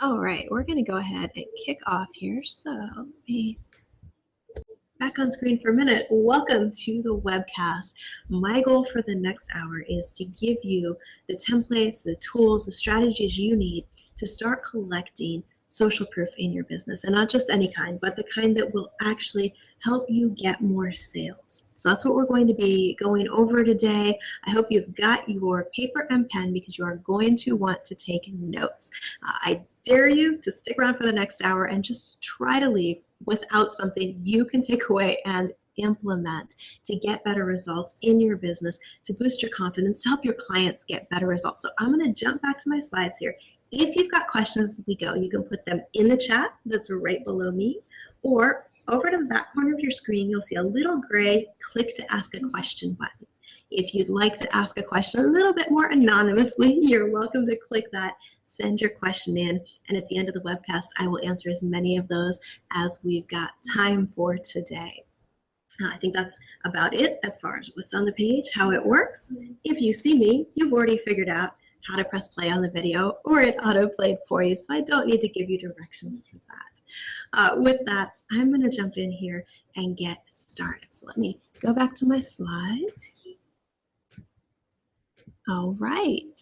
All right, we're going to go ahead and kick off here. So let me back on screen for a minute. Welcome to the webcast. My goal for the next hour is to give you the templates, the tools, the strategies you need to start collecting social proof in your business, and not just any kind, but the kind that will actually help you get more sales. So that's what we're going to be going over today. I hope you've got your paper and pen because you are going to want to take notes. I dare you to stick around for the next hour and just try to leave without something you can take away and implement to get better results in your business, to boost your confidence, to help your clients get better results. So I'm going to jump back to my slides here. If you've got questions as we go, you can put them in the chat that's right below me, or over to the back corner of your screen, you'll see a little gray click to ask a question button. If you'd like to ask a question a little bit more anonymously, you're welcome to click that, send your question in, and at the end of the webcast, I will answer as many of those as we've got time for today. I think that's about it as far as what's on the page, how it works. If you see me, you've already figured out how to press play on the video, or it auto-played for you, so I don't need to give you directions for that. With that, I'm going to jump in here and get started. So let me go back to my slides. All right.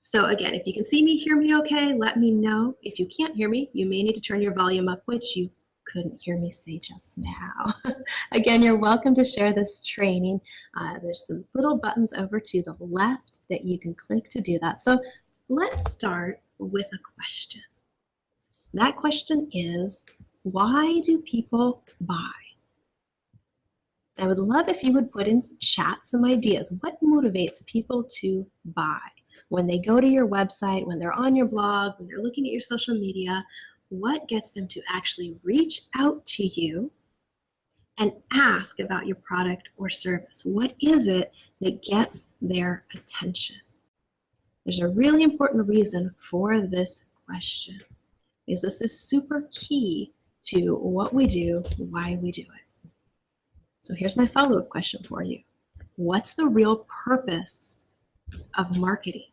So again, if you can see me, hear me okay, let me know. If you can't hear me, you may need to turn your volume up, which you couldn't hear me say just now. Again, you're welcome to share this training. There's some little buttons over to the left that you can click to do that. So let's start with a question. That question is, why do people buy? I would love if you would put in chat some ideas. What motivates people to buy? When they go to your website, when they're on your blog, when they're looking at your social media, what gets them to actually reach out to you and ask about your product or service? What is it that gets their attention? There's a really important reason for this question, because this is super key to what we do, why we do it. So here's my follow-up question for you. What's the real purpose of marketing?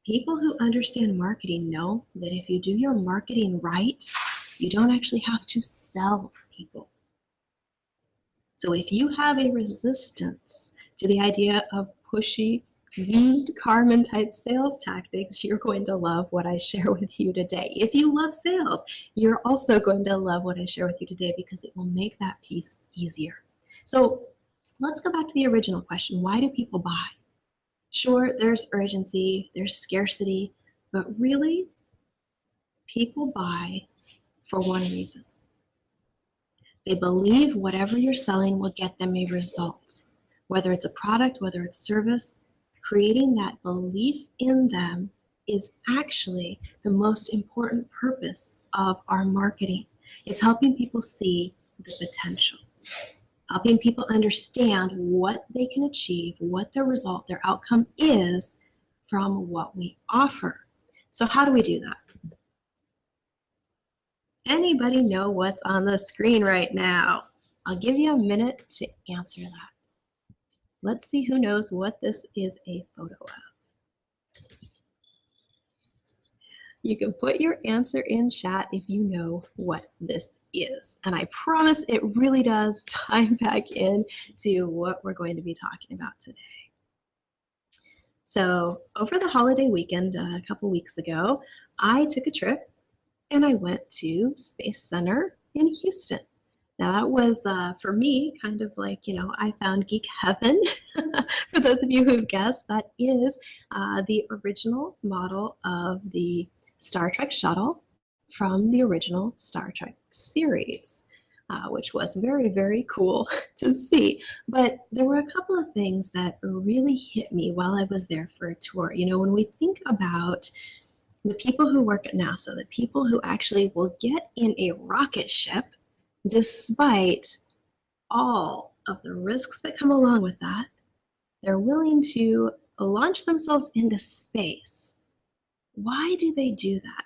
People who understand marketing know that if you do your marketing right, you don't actually have to sell people. So if you have a resistance to the idea of pushy, used Carmen type sales tactics, you're going to love what I share with you today. If you love sales, you're also going to love what I share with you today because it will make that piece easier. So let's go back to the original question. Why do people buy? Sure, there's urgency, there's scarcity, but really, people buy for one reason. They believe whatever you're selling will get them a result. Whether it's a product, whether it's service, creating that belief in them is actually the most important purpose of our marketing. It's helping people see the potential, helping people understand what they can achieve, what their result, their outcome is from what we offer. So how do we do that? Anybody know what's on the screen right now? I'll give you a minute to answer that. Let's see who knows what this is a photo of. You can put your answer in chat if you know what this is. And I promise it really does tie back in to what we're going to be talking about today. So over the holiday weekend, a couple weeks ago, I took a trip and I went to Space Center in Houston. Now that was, for me, kind of like, I found geek heaven. For those of you who've guessed, that is the original model of the Star Trek shuttle from the original Star Trek series, which was very, very cool to see. But there were a couple of things that really hit me while I was there for a tour. When we think about the people who work at NASA, the people who actually will get in a rocket ship, despite all of the risks that come along with that, they're willing to launch themselves into space. Why do they do that?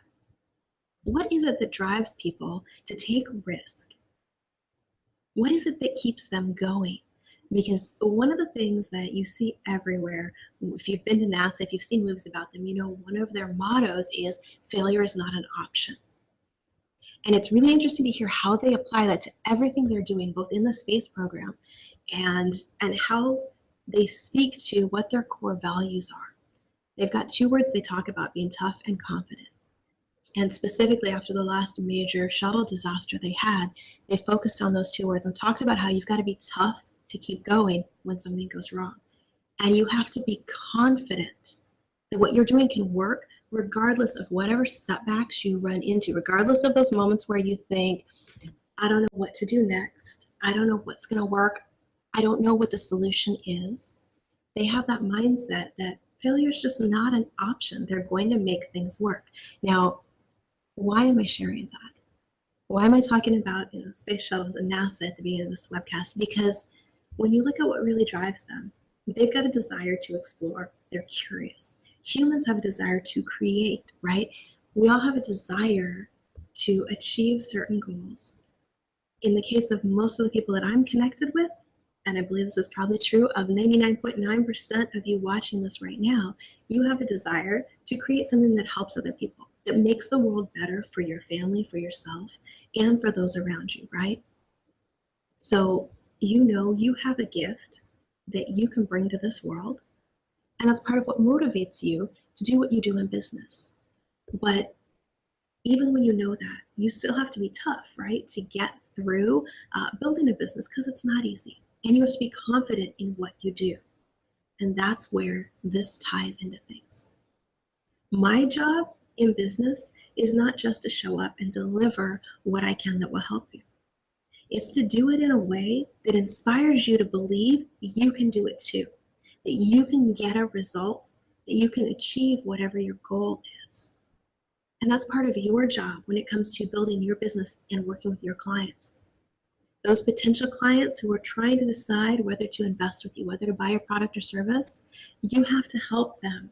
What is it that drives people to take risk? What is it that keeps them going? Because one of the things that you see everywhere, if you've been to NASA, if you've seen movies about them, you know one of their mottos is failure is not an option. And it's really interesting to hear how they apply that to everything they're doing, both in the space program and how they speak to what their core values are. They've got two words they talk about, being tough and confident. And specifically after the last major shuttle disaster they had, they focused on those two words and talked about how you've got to be tough to keep going when something goes wrong. And you have to be confident that what you're doing can work regardless of whatever setbacks you run into, regardless of those moments where you think, I don't know what to do next. I don't know what's going to work. I don't know what the solution is. They have that mindset that failure is just not an option. They're going to make things work. Now, why am I sharing that? Why am I talking about space shuttles and NASA at the beginning of this webcast? Because when you look at what really drives them, they've got a desire to explore. They're curious. Humans have a desire to create, right? We all have a desire to achieve certain goals. In the case of most of the people that I'm connected with, and I believe this is probably true of 99.9% of you watching this right now, you have a desire to create something that helps other people, that makes the world better for your family, for yourself, and for those around you, right? So you know you have a gift that you can bring to this world, and that's part of what motivates you to do what you do in business. But even when you know that, you still have to be tough, right, to get through building a business, because it's not easy. And you have to be confident in what you do. And that's where this ties into things. My job in business is not just to show up and deliver what I can that will help you. It's to do it in a way that inspires you to believe you can do it too, that you can get a result, that you can achieve whatever your goal is. And that's part of your job when it comes to building your business and working with your clients. Those potential clients who are trying to decide whether to invest with you, whether to buy a product or service, you have to help them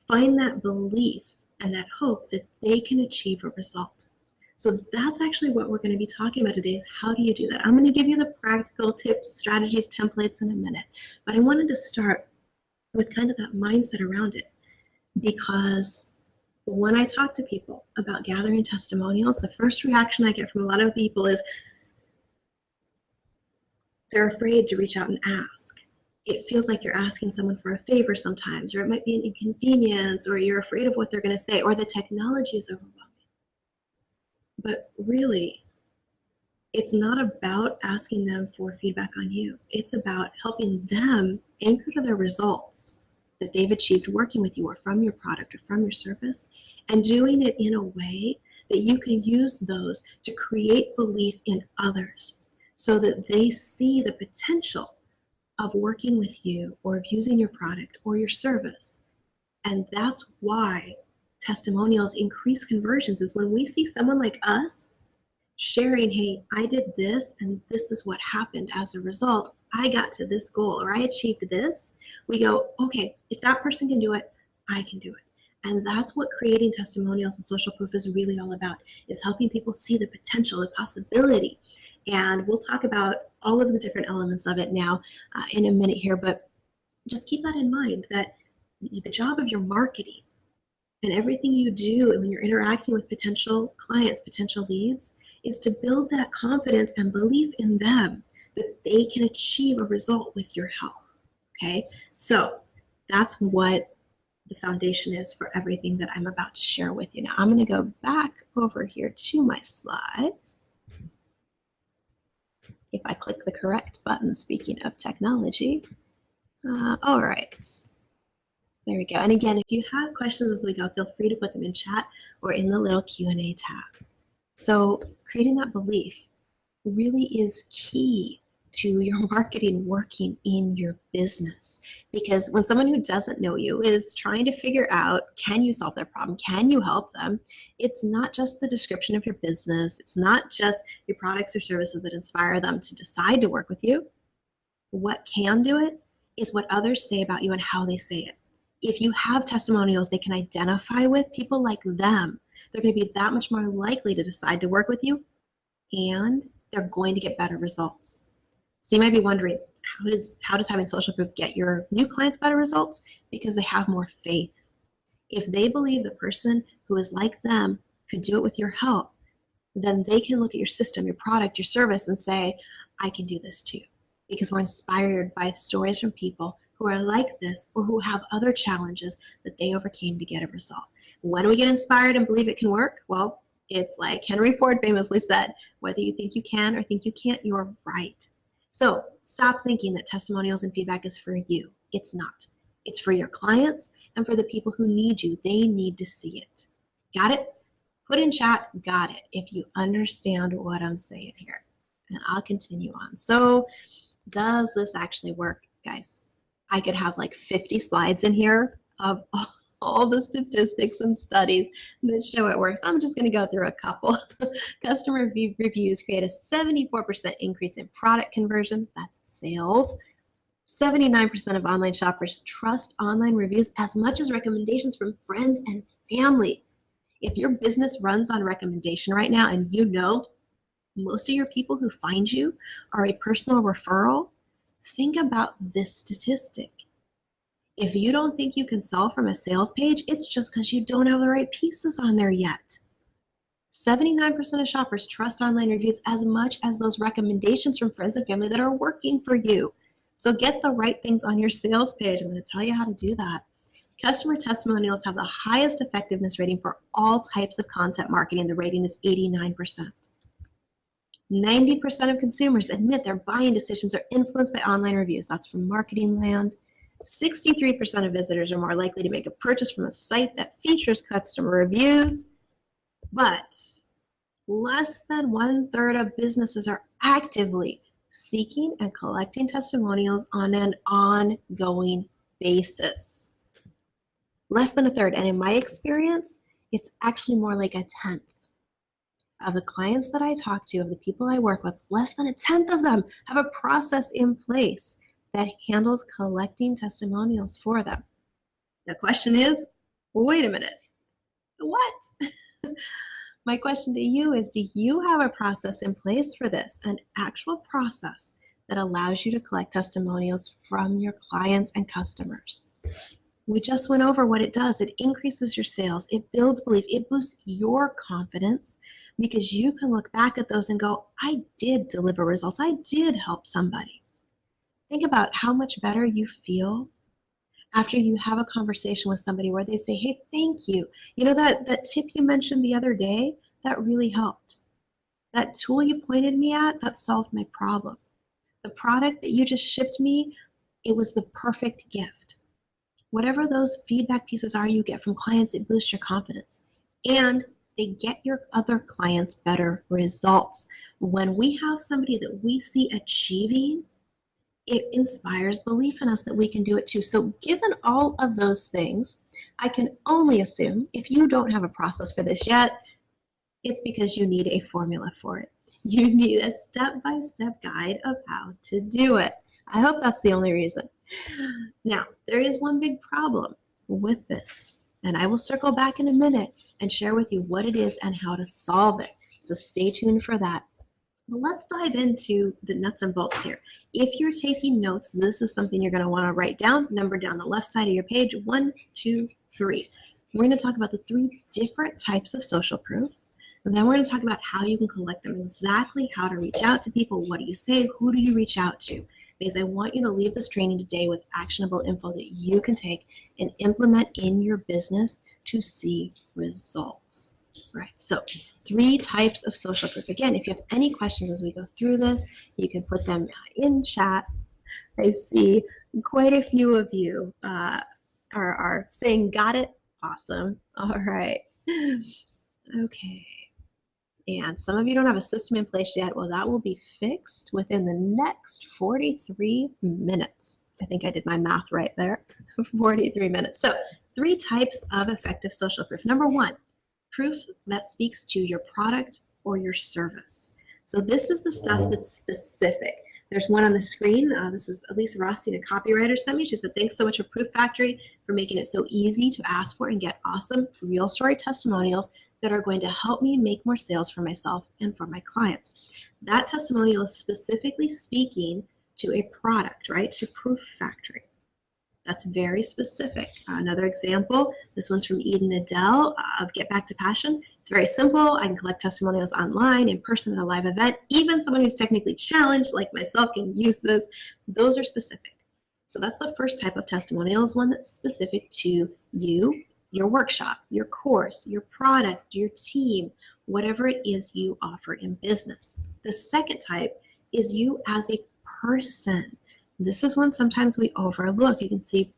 find that belief and that hope that they can achieve a result. So that's actually what we're going to be talking about today, is how do you do that? I'm going to give you the practical tips, strategies, templates in a minute. But I wanted to start with kind of that mindset around it, because when I talk to people about gathering testimonials, the first reaction I get from a lot of people is they're afraid to reach out and ask. It feels like you're asking someone for a favor sometimes, or it might be an inconvenience, or you're afraid of what they're going to say, or the technology is overwhelming. But really, it's not about asking them for feedback on you. It's about helping them anchor to their results that they've achieved working with you, or from your product or from your service, and doing it in a way that you can use those to create belief in others, so that they see the potential of working with you, or of using your product or your service. And that's why testimonials increase conversions, is when we see someone like us sharing, hey, I did this and this is what happened as a result. I got to this goal, or I achieved this. We go, okay, if that person can do it, I can do it. And that's what creating testimonials and social proof is really all about, is helping people see the potential, the possibility. And we'll talk about all of the different elements of it now in a minute here, but just keep that in mind, that the job of your marketing and everything you do when you're interacting with potential clients, potential leads, is to build that confidence and belief in them that they can achieve a result with your help. Okay, so that's what the foundation is for everything that I'm about to share with you. Now I'm going to go back over here to my slides. If I click the correct button, speaking of technology. All right. There we go. And again, if you have questions as we go, feel free to put them in chat or in the little Q&A tab. So creating that belief really is key to your marketing working in your business. Because when someone who doesn't know you is trying to figure out, can you solve their problem? Can you help them? It's not just the description of your business. It's not just your products or services that inspire them to decide to work with you. What can do it is what others say about you and how they say it. If you have testimonials they can identify with, people like them, they're going to be that much more likely to decide to work with you, and they're going to get better results. So you might be wondering, how does having social proof get your new clients better results? Because they have more faith. If they believe the person who is like them could do it with your help, then they can look at your system, your product, your service, and say, I can do this too. Because we're inspired by stories from people who are like this or who have other challenges that they overcame to get a result. When we get inspired and believe it can work, well, it's like Henry Ford famously said, whether you think you can or think you can't, you're right. So stop thinking that testimonials and feedback is for you. It's not. It's for your clients and for the people who need you. They need to see it. Got it? Put in chat, got it, if you understand what I'm saying here. And I'll continue on. So does this actually work, guys? I could have like 50 slides in here of all the statistics and studies that show it works. I'm just going to go through a couple. Customer reviews create a 74% increase in product conversion. That's sales. 79% of online shoppers trust online reviews as much as recommendations from friends and family. If your business runs on recommendation right now and you know most of your people who find you are a personal referral, think about this statistic. If you don't think you can sell from a sales page, it's just because you don't have the right pieces on there yet. 79% of shoppers trust online reviews as much as those recommendations from friends and family that are working for you. So get the right things on your sales page. I'm going to tell you how to do that. Customer testimonials have the highest effectiveness rating for all types of content marketing. The rating is 89%. 90% of consumers admit their buying decisions are influenced by online reviews. That's from Marketing Land. 63% of visitors are more likely to make a purchase from a site that features customer reviews. But less than 1/3 of businesses are actively seeking and collecting testimonials on an ongoing basis. Less than 1/3. And in my experience, it's actually more like 1/10 of the clients that I talk to, of the people I work with. Less than 1/10 of them have a process in place that handles collecting testimonials for them. The question is, wait a minute, what? My question to you is, do you have a process in place for this? An actual process that allows you to collect testimonials from your clients and customers? We just went over what it does. It increases your sales. It builds belief. It boosts your confidence because you can look back at those and go, I did deliver results. I did help somebody. Think about how much better you feel after you have a conversation with somebody where they say, hey, thank you. You know, that tip you mentioned the other day, that really helped. That tool you pointed me at, that solved my problem. The product that you just shipped me, it was the perfect gift. Whatever those feedback pieces are you get from clients, it boosts your confidence. And they get your other clients better results. When we have somebody that we see achieving, it inspires belief in us that we can do it too. So given all of those things, I can only assume if you don't have a process for this yet, it's because you need a formula for it. You need a step-by-step guide of how to do it. I hope that's the only reason. Now, there is one big problem with this, and I will circle back in a minute and share with you what it is and how to solve it. So stay tuned for that. Well, let's dive into the nuts and bolts here. If you're taking notes, this is something you're going to want to write down. Number down the left side of your page, 1, 2, 3. We're going to talk about the 3 different types of social proof. And then we're going to talk about how you can collect them, exactly how to reach out to people. What do you say? Who do you reach out to? Because I want you to leave this training today with actionable info that you can take and implement in your business to see results. Right, so 3 types of social proof. Again, if you have any questions as we go through this, you can put them in chat. I see quite a few of you are saying, got it? Awesome. All right. Okay. And some of you don't have a system in place yet. Well, that will be fixed within the next 43 minutes. I think I did my math right there. 43 minutes. So 3 types of effective social proof. Number 1, proof that speaks to your product or your service. So this is the stuff that's specific. There's one on the screen. This is Elisa Rossi, a copywriter, sent me. She said, thanks so much for Proof Factory for making it so easy to ask for and get awesome real story testimonials that are going to help me make more sales for myself and for my clients. That testimonial is specifically speaking to a product, right? To Proof Factory. That's very specific. Another example, this one's from Eden Adele of Get Back to Passion. It's very simple. I can collect testimonials online, in person, in a live event. Even someone who's technically challenged, like myself, can use this. Those are specific. So that's the first type of testimonials, one that's specific to you, your workshop, your course, your product, your team, whatever it is you offer in business. The second type is you as a person. This is one sometimes we overlook. You can see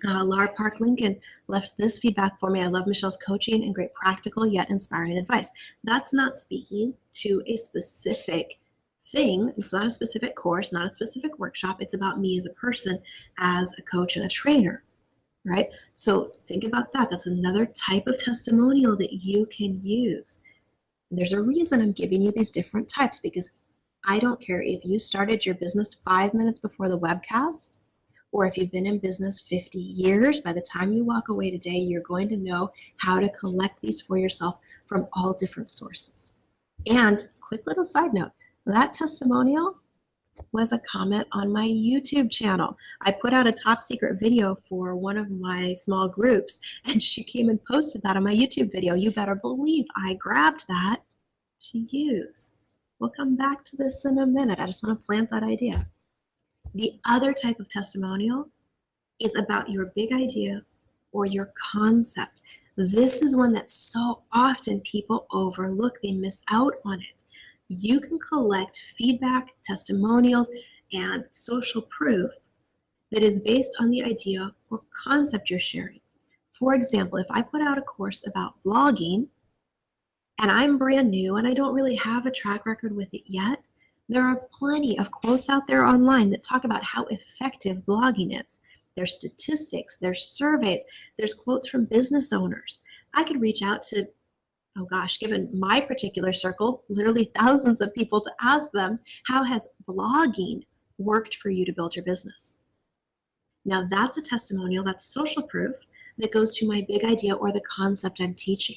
Laura Park Lincoln left this feedback for me. I love Michelle's coaching and great practical yet inspiring advice. That's not speaking to a specific thing. It's not a specific course, not a specific workshop. It's about me as a person, as a coach and a trainer, right? So think about that. That's another type of testimonial that you can use. And there's a reason I'm giving you these different types, because I don't care if you started your business 5 minutes before the webcast, or if you've been in business 50 years, by the time you walk away today, you're going to know how to collect these for yourself from all different sources. And quick little side note, that testimonial was a comment on my YouTube channel. I put out a top secret video for one of my small groups, and she came and posted that on my YouTube video. You better believe I grabbed that to use. We'll come back to this in a minute. I just want to plant that idea. The other type of testimonial is about your big idea or your concept. This is one that so often people overlook. They miss out on it. You can collect feedback, testimonials, and social proof that is based on the idea or concept you're sharing. For example, if I put out a course about blogging, and I'm brand new and I don't really have a track record with it yet, there are plenty of quotes out there online that talk about how effective blogging is. There's statistics, there's surveys, there's quotes from business owners. I could reach out to, oh gosh, given my particular circle, literally thousands of people to ask them, how has blogging worked for you to build your business? Now that's a testimonial, that's social proof that goes to my big idea or the concept I'm teaching.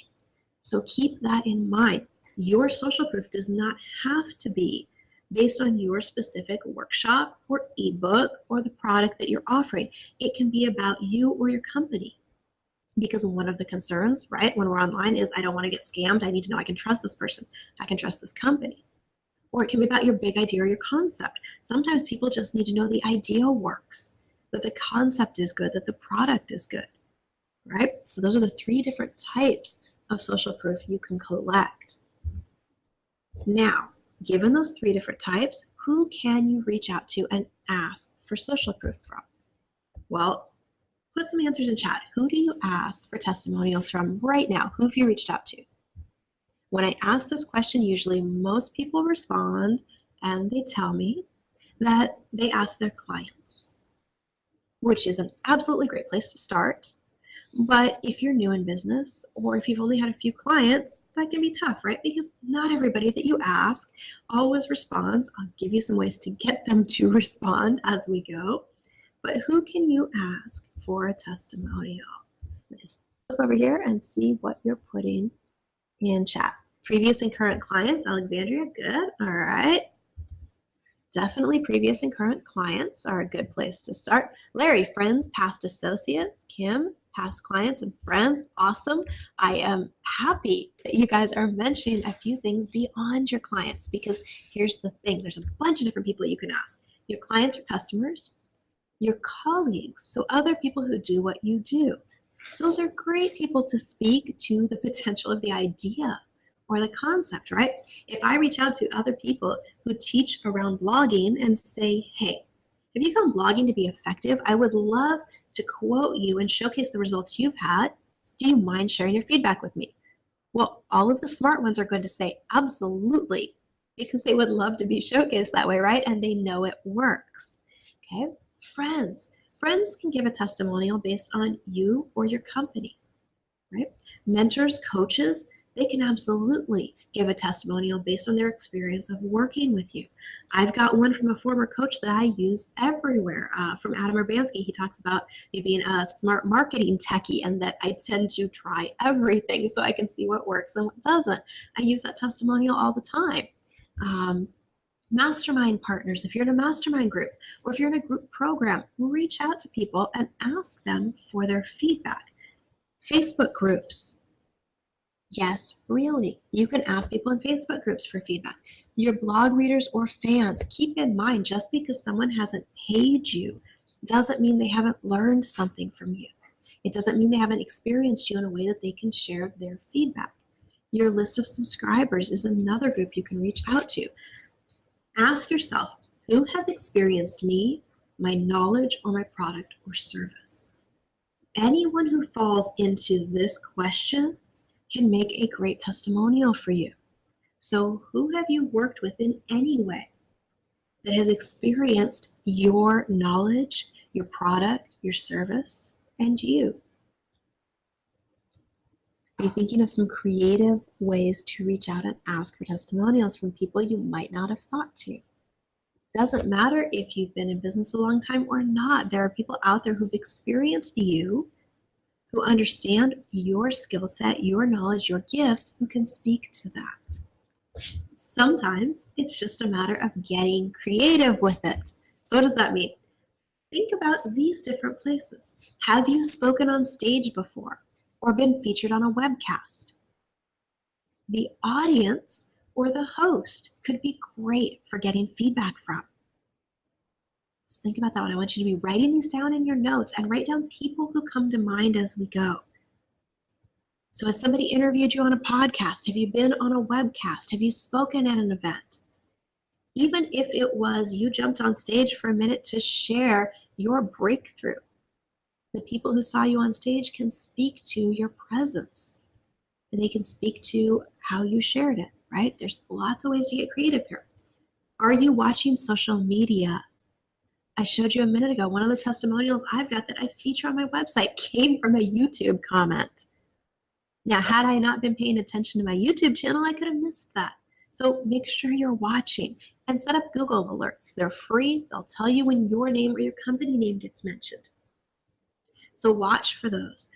So keep that in mind. Your social proof does not have to be based on your specific workshop or ebook or the product that you're offering. It can be about you or your company. Because one of the concerns, right, when we're online is I don't want to get scammed. I need to know I can trust this person. I can trust this company. Or it can be about your big idea or your concept. Sometimes people just need to know the idea works, that the concept is good, that the product is good, right? So those are the three different types of social proof you can collect. Now, given those three different types, who can you reach out to and ask for social proof from? Well, put some answers in chat. Who do you ask for testimonials from right now? Who have you reached out to? When I ask this question, usually most people respond and they tell me that they ask their clients, which is an absolutely great place to start. But if you're new in business or if you've only had a few clients, that can be tough, right? Because not everybody that you ask always responds. I'll give you some ways to get them to respond as we go. But who can you ask for a testimonial? Let's look over here and see what you're putting in chat. Previous and current clients, Alexandria, good, all right. Definitely previous and current clients are a good place to start. Larry, friends, past associates. Kim, past clients and friends, awesome. I am happy that you guys are mentioning a few things beyond your clients, because here's the thing, there's a bunch of different people you can ask. Your clients or customers, your colleagues, so other people who do what you do. Those are great people to speak to the potential of the idea or the concept, right? If I reach out to other people who teach around blogging and say, hey, have you found blogging to be effective? I would love to quote you and showcase the results you've had. Do you mind sharing your feedback with me? Well, all of the smart ones are going to say absolutely, because they would love to be showcased that way, right? And they know it works, okay? Friends can give a testimonial based on you or your company, right? Mentors, coaches, they can absolutely give a testimonial based on their experience of working with you. I've got one from a former coach that I use everywhere, from Adam Urbanski. He talks about me being a smart marketing techie and that I tend to try everything so I can see what works and what doesn't. I use that testimonial all the time. Mastermind partners, if you're in a mastermind group, or if you're in a group program, reach out to people and ask them for their feedback. Facebook groups. Yes, really. You can ask people in Facebook groups for feedback. Your blog readers or fans, keep in mind, just because someone hasn't paid you doesn't mean they haven't learned something from you. It doesn't mean they haven't experienced you in a way that they can share their feedback. Your list of subscribers is another group you can reach out to. Ask yourself, who has experienced me, my knowledge, or my product or service? Anyone who falls into this question can make a great testimonial for you. So who have you worked with in any way that has experienced your knowledge, your product, your service, and you? Are you thinking of some creative ways to reach out and ask for testimonials from people you might not have thought to? Doesn't matter if you've been in business a long time or not. There are people out there who've experienced you, who understand your skill set, your knowledge, your gifts, who can speak to that. Sometimes it's just a matter of getting creative with it. So what does that mean? Think about these different places. Have you spoken on stage before or been featured on a webcast? The audience or the host could be great for getting feedback from. So think about that one. I want you to be writing these down in your notes and write down people who come to mind as we go. So has somebody interviewed you on a podcast? Have you been on a webcast? Have you spoken at an event? Even if it was you jumped on stage for a minute to share your breakthrough, the people who saw you on stage can speak to your presence, and they can speak to how you shared it, right? There's lots of ways to get creative here. Are you watching social media? I showed you a minute ago, one of the testimonials I've got that I feature on my website came from a YouTube comment. Now, had I not been paying attention to my YouTube channel, I could have missed that. So make sure you're watching and set up Google alerts. They're free. They'll tell you when your name or your company name gets mentioned. So watch for those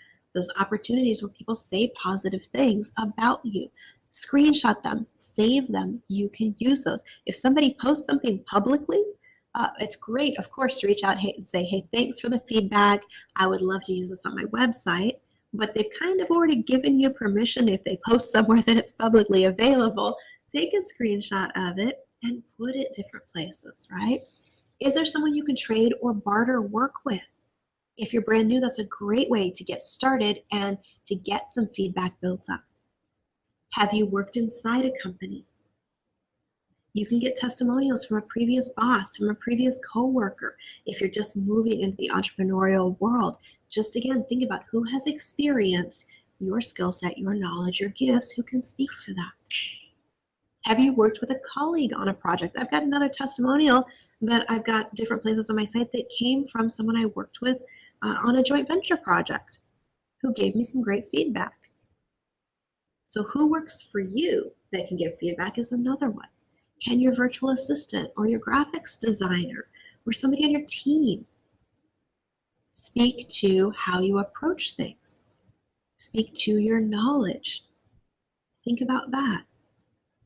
opportunities where people say positive things about you. Screenshot them, save them. You can use those. If somebody posts something publicly, it's great, of course, to reach out and say, hey, thanks for the feedback. I would love to use this on my website. But they've kind of already given you permission. If they post somewhere that it's publicly available, take a screenshot of it and put it different places, right? Is there someone you can trade or barter work with? If you're brand new, that's a great way to get started and to get some feedback built up. Have you worked inside a company? You can get testimonials from a previous boss, from a previous coworker. If you're just moving into the entrepreneurial world, just again, think about who has experienced your skill set, your knowledge, your gifts, who can speak to that. Have you worked with a colleague on a project? I've got another testimonial that I've got different places on my site that came from someone I worked with on a joint venture project who gave me some great feedback. So who works for you that can give feedback is another one. Can your virtual assistant or your graphics designer or somebody on your team speak to how you approach things? Speak to your knowledge. Think about that.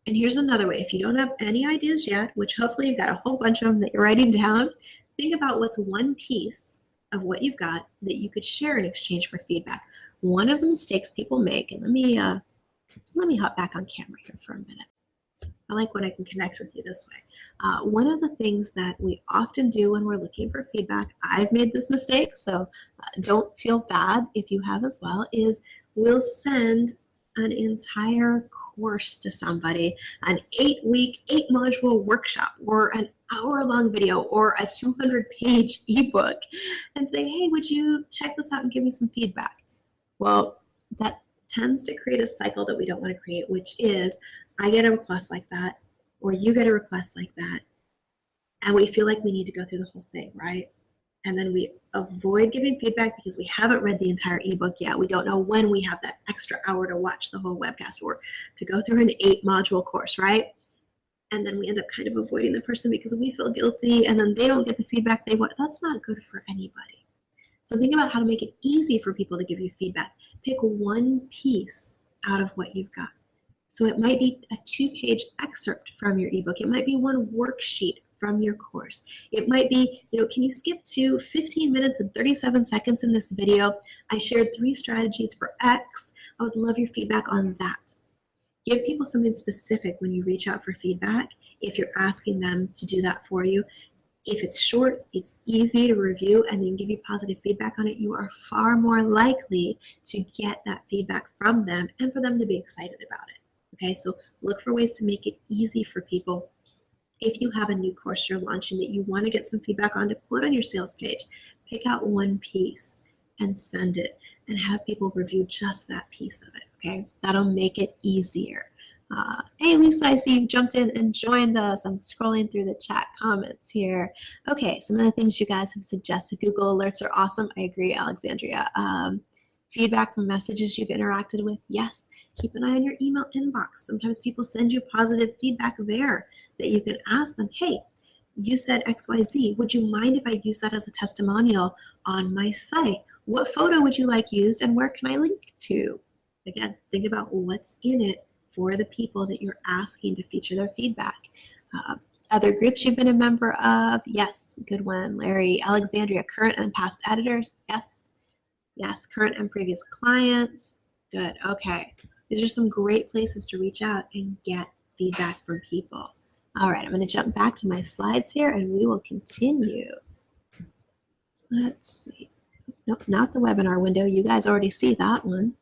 And here's another way. If you don't have any ideas yet, which hopefully you've got a whole bunch of them that you're writing down, think about what's one piece of what you've got that you could share in exchange for feedback. One of the mistakes people make, and let me hop back on camera here for a minute. I like when I can connect with you this way. One of the things that we often do when we're looking for feedback, I've made this mistake, so don't feel bad if you have as well, is we'll send an entire course to somebody, an 8-week, 8-module workshop, or an hour-long video, or a 200-page ebook, and say, hey, would you check this out and give me some feedback? Well, that tends to create a cycle that we don't want to create, which is I get a request like that, or you get a request like that, and we feel like we need to go through the whole thing, right? And then we avoid giving feedback because we haven't read the entire ebook yet. We don't know when we have that extra hour to watch the whole webcast or to go through an 8-module course, right? And then we end up kind of avoiding the person because we feel guilty, and then they don't get the feedback they want. That's not good for anybody. So think about how to make it easy for people to give you feedback. Pick one piece out of what you've got. So it might be a 2-page excerpt from your ebook. It might be one worksheet from your course. It might be, can you skip to 15 minutes and 37 seconds in this video? I shared 3 strategies for X. I would love your feedback on that. Give people something specific when you reach out for feedback if you're asking them to do that for you. If it's short, it's easy to review and then give you positive feedback on it, you are far more likely to get that feedback from them and for them to be excited about it. Okay, so look for ways to make it easy for people. If you have a new course you're launching that you want to get some feedback on, to put on your sales page, pick out one piece and send it and have people review just that piece of it. Okay, that'll make it easier. Hey Lisa, I see you jumped in and joined us. I'm scrolling through the chat comments here. Okay, some of the things you guys have suggested. Google Alerts are awesome. I agree, Alexandria. Feedback from messages you've interacted with. Yes, keep an eye on your email inbox. Sometimes people send you positive feedback there that you can ask them, hey, you said XYZ. Would you mind if I use that as a testimonial on my site? What photo would you like used and where can I link to? Again, think about what's in it for the people that you're asking to feature their feedback. Other groups you've been a member of? Yes, good one, Larry. Alexandria, current and past editors? Yes. Yes, current and previous clients. Good, okay. These are some great places to reach out and get feedback from people. All right, I'm going to jump back to my slides here and we will continue. Let's see. Nope, not the webinar window. You guys already see that one.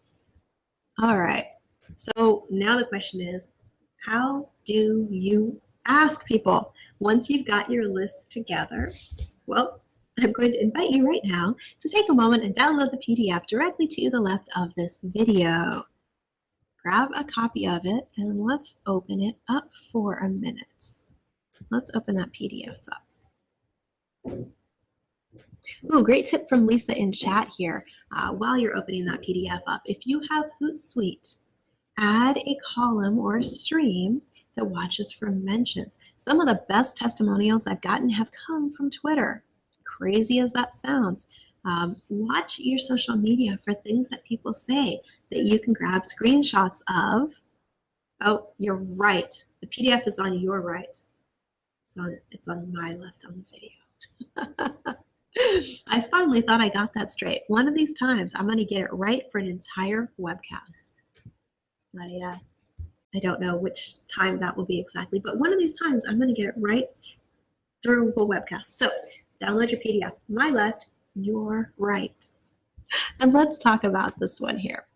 All right, so now the question is, how do you ask people? Once you've got your list together, well, I'm going to invite you right now to take a moment and download the PDF directly to the left of this video. Grab a copy of it and let's open it up for a minute. Let's open that PDF up. Ooh, great tip from Lisa in chat here. While you're opening that PDF up, if you have Hootsuite, add a column or a stream that watches for mentions. Some of the best testimonials I've gotten have come from Twitter. Crazy as that sounds. Watch your social media for things that people say that you can grab screenshots of. Oh, you're right. The PDF is on your right. It's on my left on the video. I finally thought I got that straight. One of these times, I'm going to get it right for an entire webcast. I don't know which time that will be exactly, but one of these times, I'm going to get it right through a webcast. So download your PDF. My left, your right. And let's talk about this one here.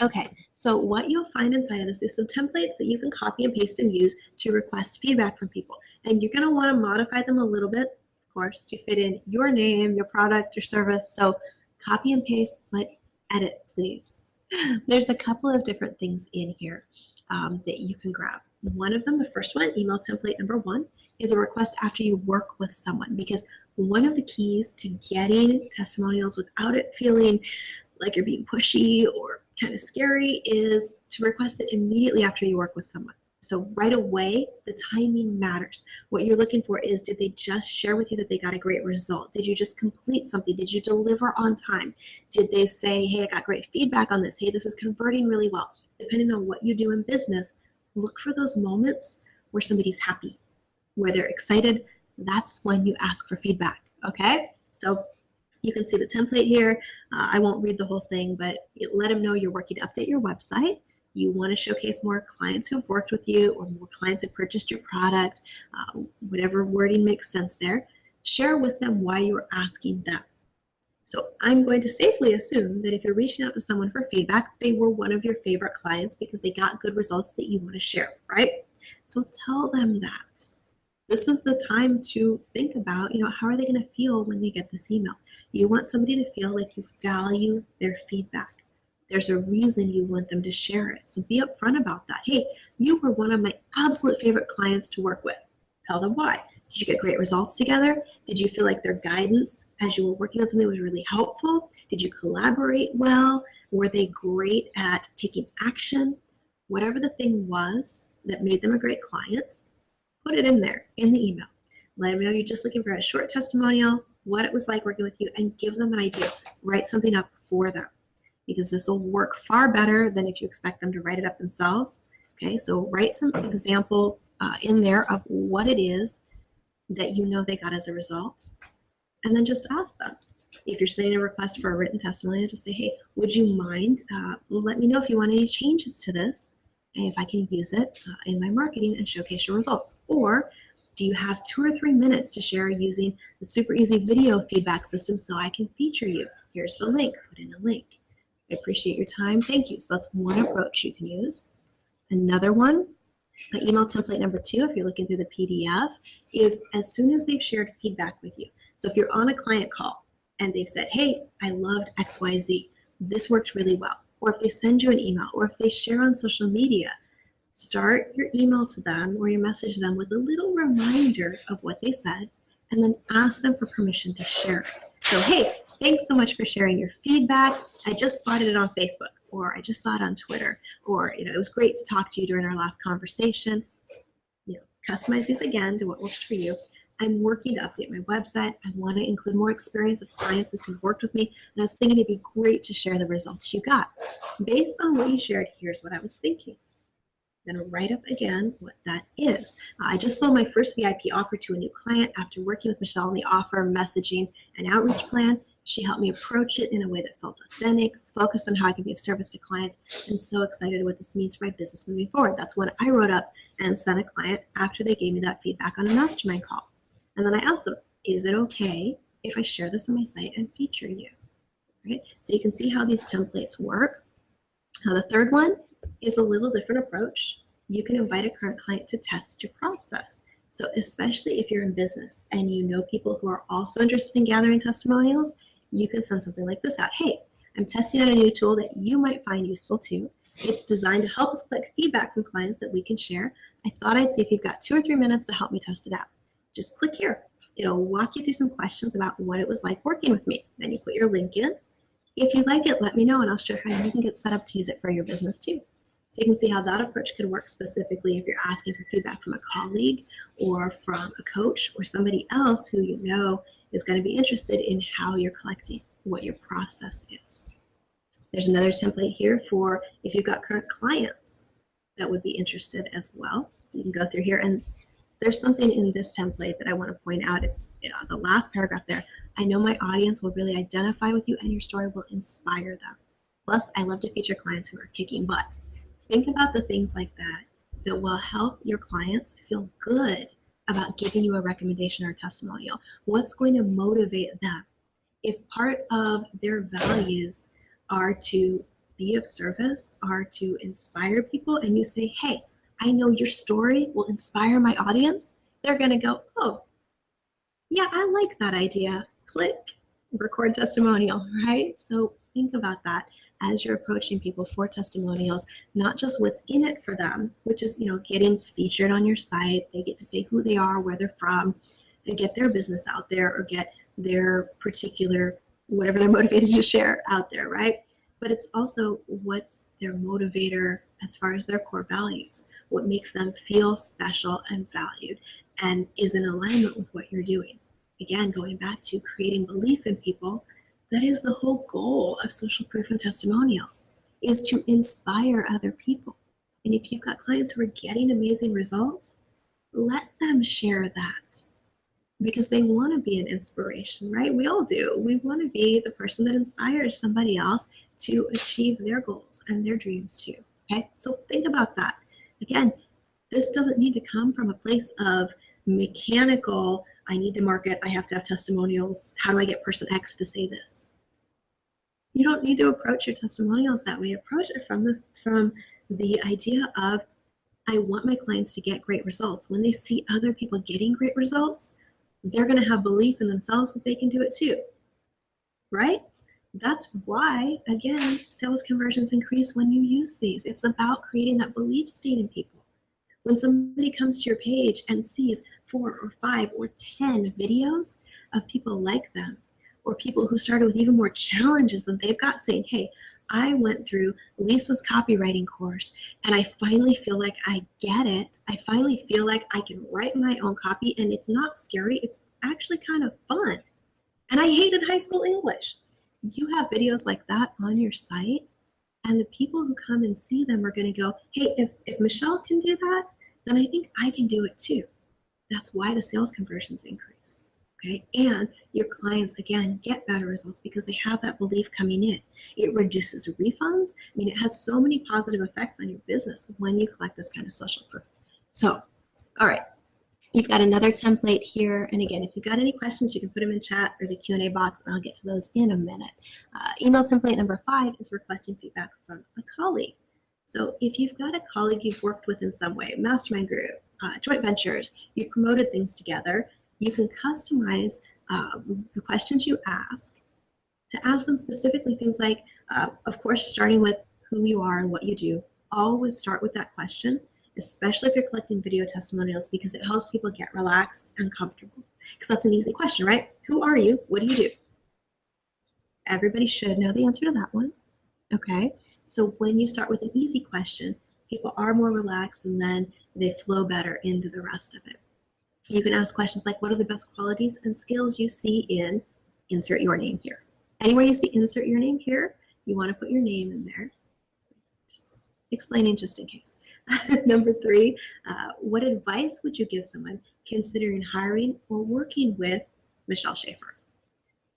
Okay, so what you'll find inside of this is some templates that you can copy and paste and use to request feedback from people. And you're going to want to modify them a little bit, of course, to fit in your name, your product, your service. So copy and paste, but edit, please. There's a couple of different things in here that you can grab. One of them, the first one, email template number 1, is a request after you work with someone, because one of the keys to getting testimonials without it feeling like you're being pushy or kind of scary is to request it immediately after you work with someone. So right away, the timing matters. What you're looking for is, did they just share with you that they got a great result? Did you just complete something? Did you deliver on time? Did they say, hey, I got great feedback on this. Hey, this is converting really well. Depending on what you do in business, look for those moments where somebody's happy, where they're excited. That's when you ask for feedback, okay? So you can see the template here. I won't read the whole thing, but let them know you're working to update your website. You want to showcase more clients who've worked with you or more clients have purchased your product, whatever wording makes sense there. Share with them why you're asking them. So I'm going to safely assume that if you're reaching out to someone for feedback, they were one of your favorite clients because they got good results that you want to share, right? So tell them that. This is the time to think about, how are they going to feel when they get this email? You want somebody to feel like you value their feedback. There's a reason you want them to share it. So be upfront about that. Hey, you were one of my absolute favorite clients to work with. Tell them why. Did you get great results together? Did you feel like their guidance as you were working on something was really helpful? Did you collaborate well? Were they great at taking action? Whatever the thing was that made them a great client, put it in there in the email. Let them know you're just looking for a short testimonial, what it was like working with you, and give them an idea. Write something up for them, because this will work far better than if you expect them to write it up themselves, Okay, so write some example in there of what it is that you know they got as a result, and then just ask them. If you're sending a request for a written testimonial, just say, hey, would you mind, let me know if you want any changes to this, and if I can use it in my marketing and showcase your results. Or do you have 2 or 3 minutes to share using the super easy video feedback system so I can feature you? Here's the link, put in a link. I appreciate your time, thank you. So that's one approach you can use. Another one, email template number 2, if you're looking through the PDF, is as soon as they've shared feedback with you. So if you're on a client call and they've said, hey, I loved XYZ, this worked really well. Or if they send you an email, or if they share on social media, start your email to them or your message to them with a little reminder of what they said, and then ask them for permission to share it. So, hey, thanks so much for sharing your feedback. I just spotted it on Facebook, or I just saw it on Twitter, or it was great to talk to you during our last conversation. Customize these again to what works for you. I'm working to update my website. I want to include more experience of clients who've worked with me, and I was thinking it'd be great to share the results you got. Based on what you shared, here's what I was thinking. Then write up again what that is. I just sold my first VIP offer to a new client after working with Michelle on the offer, messaging, and outreach plan. She helped me approach it in a way that felt authentic, focused on how I can be of service to clients. I'm so excited what this means for my business moving forward. That's what I wrote up and sent a client after they gave me that feedback on a mastermind call. And then I asked them, is it okay if I share this on my site and feature you? Right? So you can see how these templates work. Now the third one is a little different approach. You can invite a current client to test your process. So especially if you're in business and you know people who are also interested in gathering testimonials, you can send something like this out. Hey, I'm testing out a new tool that you might find useful too. It's designed to help us collect feedback from clients that we can share. I thought I'd see if you've got 2 or 3 minutes to help me test it out. Just click here. It'll walk you through some questions about what it was like working with me. Then you put your link in. If you like it, let me know and I'll show you how you can get set up to use it for your business too. So you can see how that approach could work specifically if you're asking for feedback from a colleague or from a coach or somebody else who you know is going to be interested in how you're collecting, what your process is. There's another template here for if you've got current clients that would be interested as well. You can go through here, and there's something in this template that I want to point out. It's the last paragraph there. I know my audience will really identify with you and your story will inspire them. Plus, I love to feature clients who are kicking butt. Think about the things like that that will help your clients feel good about giving you a recommendation or a testimonial. What's going to motivate them? If part of their values are to be of service, are to inspire people, and you say, hey, I know your story will inspire my audience, they're going to go, oh, yeah, I like that idea. Click, record testimonial, right? So think about that as you're approaching people for testimonials, not just what's in it for them, which is, getting featured on your site. They get to say who they are, where they're from, and get their business out there or get their particular, whatever they're motivated to share out there, right? But it's also what's their motivator as far as their core values, what makes them feel special and valued and is in alignment with what you're doing. Again, going back to creating belief in people, that is the whole goal of social proof and testimonials, is to inspire other people. And if you've got clients who are getting amazing results, let them share that because they want to be an inspiration, right? We all do. We want to be the person that inspires somebody else to achieve their goals and their dreams too, okay? So think about that. Again, this doesn't need to come from a place of mechanical, I need to market, I have to have testimonials, how do I get person X to say this? You don't need to approach your testimonials that way. Approach it from the idea of, I want my clients to get great results. When they see other people getting great results, they're going to have belief in themselves that they can do it too, right? That's why, again, sales conversions increase when you use these. It's about creating that belief state in people. When somebody comes to your page and sees 4 or 5 or 10 videos of people like them, or people who started with even more challenges than they've got, saying, hey, I went through Lisa's copywriting course and I finally feel like I get it. I finally feel like I can write my own copy and it's not scary. It's actually kind of fun. And I hated high school English. You have videos like that on your site, And the people who come and see them are going to go, hey, if Michelle can do that, then I think I can do it too. That's why the sales conversions increase. Okay, and your clients, again, get better results because they have that belief coming in. It reduces refunds. I mean, it has so many positive effects on your business when you collect this kind of social proof. So, all right, you've got another template here. And again, if you've got any questions, you can put them in chat or the Q&A box, and I'll get to those in a minute. Email template number 5 is requesting feedback from a colleague. So if you've got a colleague you've worked with in some way, mastermind group, joint ventures, you've promoted things together, you can customize the questions you ask to ask them specifically things like, of course, starting with who you are and what you do. Always start with that question, especially if you're collecting video testimonials, because it helps people get relaxed and comfortable. Because that's an easy question, right? Who are you? What do you do? Everybody should know the answer to that one. Okay, so when you start with an easy question, people are more relaxed and then they flow better into the rest of it. You can ask questions like, what are the best qualities and skills you see in, insert your name here. Anywhere you see insert your name here, you want to put your name in there. Just explaining just in case. Number 3, what advice would you give someone considering hiring or working with Michelle Schaefer?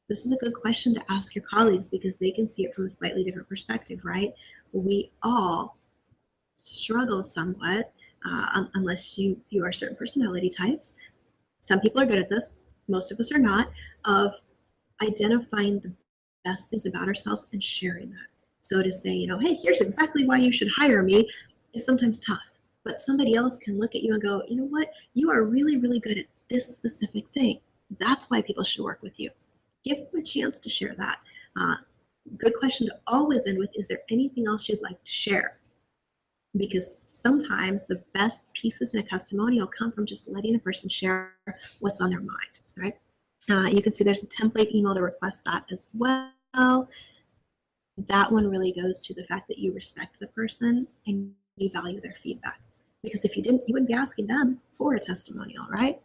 This is a good question to ask your colleagues because they can see it from a slightly different perspective, right? We all struggle somewhat unless you are certain personality types. Some people are good at this, most of us are not, of identifying the best things about ourselves and sharing that. So to say, hey, here's exactly why you should hire me is sometimes tough, but somebody else can look at you and go, you know what, you are really, really good at this specific thing. That's why people should work with you. Give them a chance to share that. Good question to always end with, is there anything else you'd like to share? Because sometimes the best pieces in a testimonial come from just letting a person share what's on their mind, right? You can see there's a template email to request that as well. That one really goes to the fact that you respect the person and you value their feedback. Because if you didn't, you wouldn't be asking them for a testimonial, right?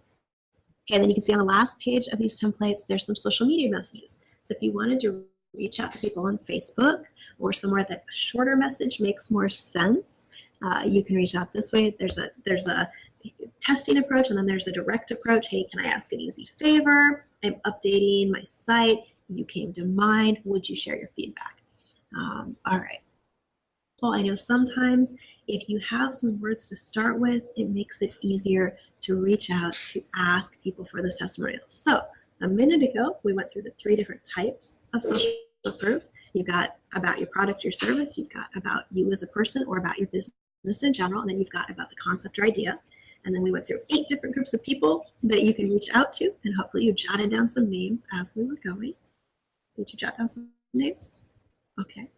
Okay, and then you can see on the last page of these templates, there's some social media messages. So if you wanted to reach out to people on Facebook or somewhere that a shorter message makes more sense, you can reach out this way. There's a testing approach, and then there's a direct approach. Hey, can I ask an easy favor? I'm updating my site. You came to mind. Would you share your feedback? All right. Well, I know sometimes if you have some words to start with, it makes it easier to reach out to ask people for those testimonials. So a minute ago, we went through the 3 different types of social proof. You got about your product, your service, you've got about you as a person or about your business in general, and then you've got about the concept or idea. And then we went through 8 different groups of people that you can reach out to, and hopefully you jotted down some names as we were going. Did you jot down some names? Okay.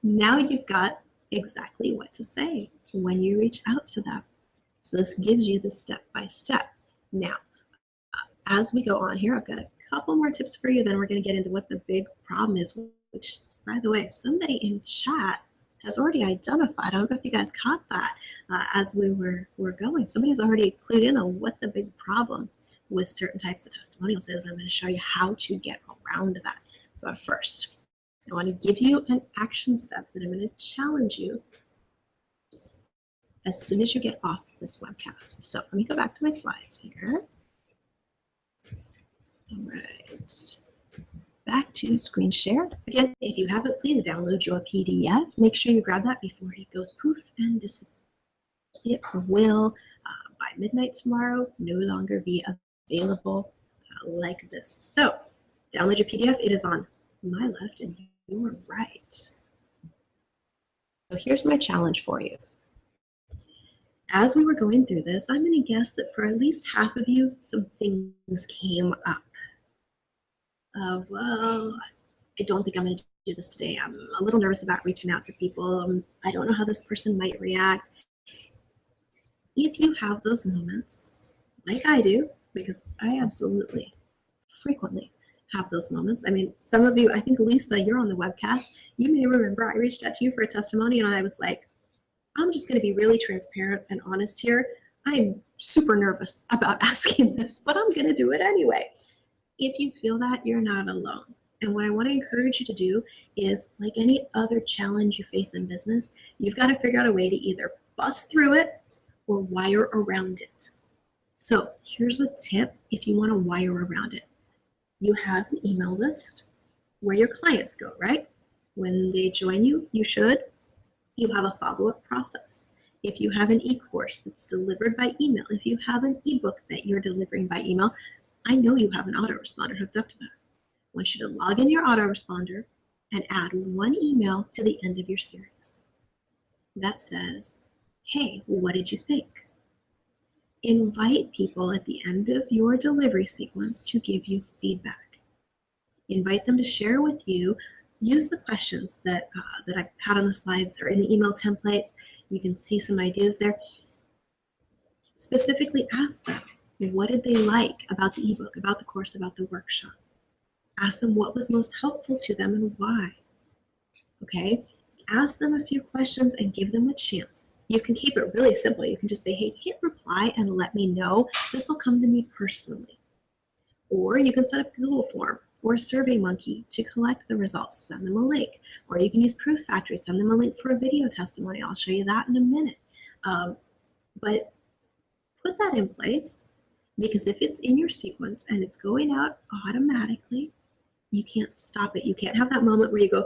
Now you've got exactly what to say when you reach out to them. So this gives you the step-by-step. Now, as we go on here, I've got a couple more tips for you, then we're going to get into what the big problem is, which, by the way, somebody in chat has already identified. I don't know if you guys caught that as we were going. Somebody's already clued in on what the big problem with certain types of testimonials is. I'm going to show you how to get around that. But first, I want to give you an action step that I'm going to challenge you as soon as you get off this webcast. So let me go back to my slides here. All right. Back to screen share. Again, if you haven't, please download your PDF. Make sure you grab that before it goes poof and disappears. It will, by midnight tomorrow, no longer be available like this. So download your PDF. It is on my left and your right. So here's my challenge for you. As we were going through this, I'm going to guess that for at least half of you, some things came up. Well, I don't think I'm going to do this today. I'm a little nervous about reaching out to people. I don't know how this person might react. If you have those moments, like I do, because I absolutely frequently have those moments. I mean, some of you, I think Lisa, you're on the webcast. You may remember I reached out to you for a testimonial and I was like, I'm just going to be really transparent and honest here. I'm super nervous about asking this, but I'm going to do it anyway. If you feel that, you're not alone. And what I want to encourage you to do is, like any other challenge you face in business, you've got to figure out a way to either bust through it or wire around it. So here's a tip if you want to wire around it. You have an email list where your clients go, right? When they join you, you have a follow-up process. If you have an e-course that's delivered by email, if you have an ebook that you're delivering by email, I know you have an autoresponder hooked up to that. I want you to log in your autoresponder and add one email to the end of your series that says, hey, what did you think? Invite people at the end of your delivery sequence to give you feedback. Invite them to share with you. Use the questions that I had on the slides or in the email templates. You can see some ideas there. Specifically ask them, what did they like about the ebook, about the course, about the workshop? Ask them what was most helpful to them and why. Okay? Ask them a few questions and give them a chance. You can keep it really simple. You can just say, hey, hit reply and let me know. This will come to me personally. Or you can set up a Google form or a SurveyMonkey to collect the results. Send them a link. Or you can use Proof Factory. Send them a link for a video testimony. I'll show you that in a minute. But put that in place, because if it's in your sequence and it's going out automatically, you can't stop it. You can't have that moment where you go,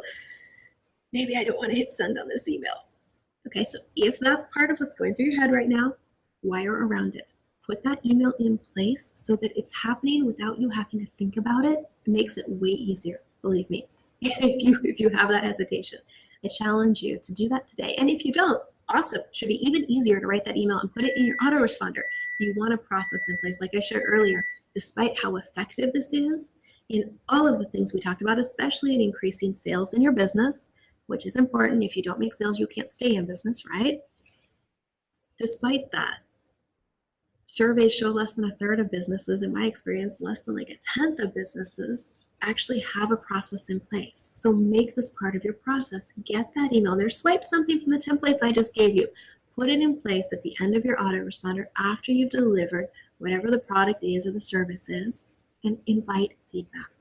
maybe I don't want to hit send on this email. Okay, so if that's part of what's going through your head right now, wire around it. Put that email in place so that it's happening without you having to think about it. It makes it way easier, believe me, if you have that hesitation. I challenge you to do that today. And if you don't, awesome. It should be even easier to write that email and put it in your autoresponder. You want a process in place, like I shared earlier. Despite how effective this is in all of the things we talked about, especially in increasing sales in your business, which is important. If you don't make sales, you can't stay in business, right? Despite that, surveys show less than a third of businesses, in my experience, less than like a tenth of businesses actually have a process in place. So make this part of your process. Get that email there. Swipe something from the templates I just gave you. Put it in place at the end of your autoresponder after you've delivered whatever the product is or the service is, and invite feedback.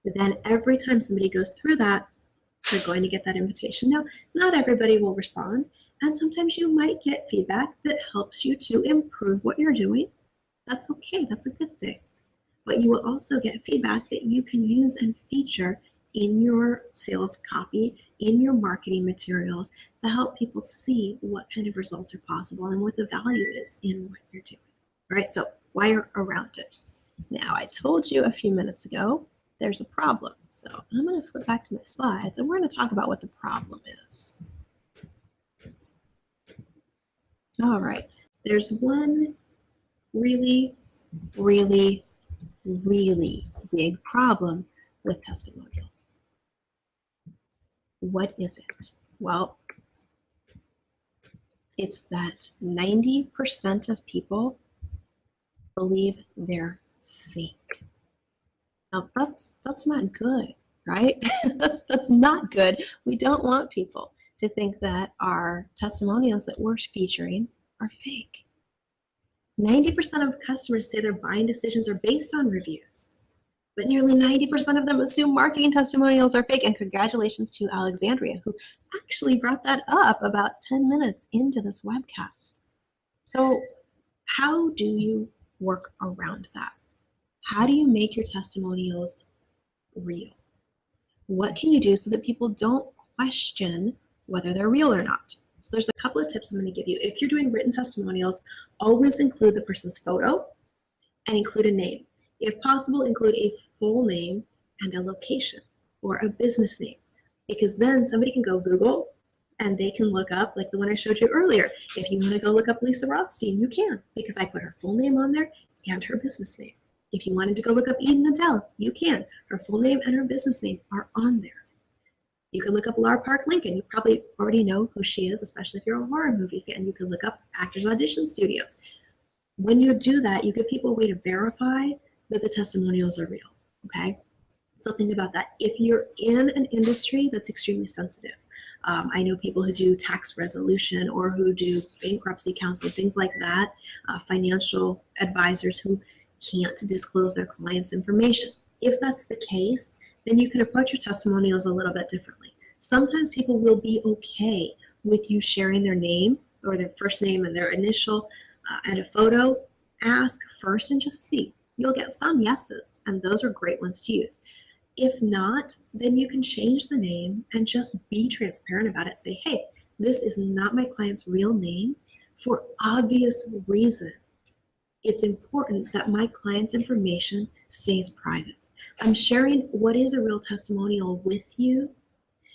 Then every time somebody goes through that, they're going to get that invitation. Now, not everybody will respond, and sometimes you might get feedback that helps you to improve what you're doing. That's okay. That's a good thing. But you will also get feedback that you can use and feature in your sales copy, in your marketing materials, to help people see what kind of results are possible and what the value is in what you're doing. All right, so wire around it. Now, I told you a few minutes ago, there's a problem. So I'm going to flip back to my slides and we're going to talk about what the problem is. All right, there's one really big problem with testimonials. What is it? Well, it's that 90% of people believe they're fake. Now, that's not good, right? that's not good. We don't want people to think that our testimonials that we're featuring are fake. 90% of customers say their buying decisions are based on reviews, but nearly 90% of them assume marketing testimonials are fake. And congratulations to Alexandria, who actually brought that up about 10 minutes into this webcast. So how do you work around that? How do you make your testimonials real? What can you do so that people don't question whether they're real or not? So there's a couple of tips I'm going to give you. If you're doing written testimonials, always include the person's photo and include a name. If possible, include a full name and a location or a business name, because then somebody can go Google and they can look up, like the one I showed you earlier. If you want to go look up Lisa Rothstein, you can, because I put her full name on there and her business name. If you wanted to go look up Eden Adele, you can. Her full name and her business name are on there. You can look up Lar Park Lincoln. You probably already know who she is, especially if you're a horror movie fan. You can look up Actors Audition Studios. When you do that, you give people a way to verify that the testimonials are real, okay? So think about that. If you're in an industry that's extremely sensitive, I know people who do tax resolution or who do bankruptcy counseling, things like that, financial advisors who can't disclose their clients' information. If that's the case, then you can approach your testimonials a little bit differently. Sometimes people will be okay with you sharing their name or their first name and their initial and a photo. Ask first and just see. You'll get some yeses, and those are great ones to use. If not, then you can change the name and just be transparent about it. Say, hey, this is not my client's real name for obvious reason. It's important that my client's information stays private. I'm sharing what is a real testimonial with you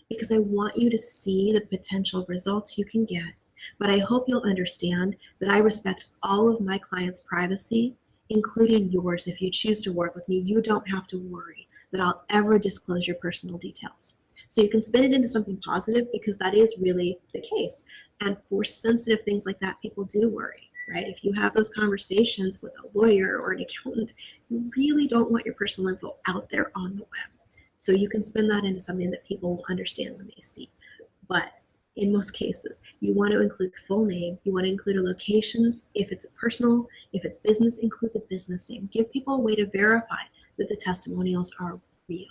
because I want you to see the potential results you can get. But I hope you'll understand that I respect all of my clients' privacy, including yours. If you choose to work with me, you don't have to worry that I'll ever disclose your personal details. So you can spin it into something positive because that is really the case. And for sensitive things like that, people do worry, right? If you have those conversations with a lawyer or an accountant, you really don't want your personal info out there on the web. So you can spin that into something that people will understand when they see. But in most cases, you want to include full name. You want to include a location. If it's personal, if it's business, include the business name. Give people a way to verify that the testimonials are real.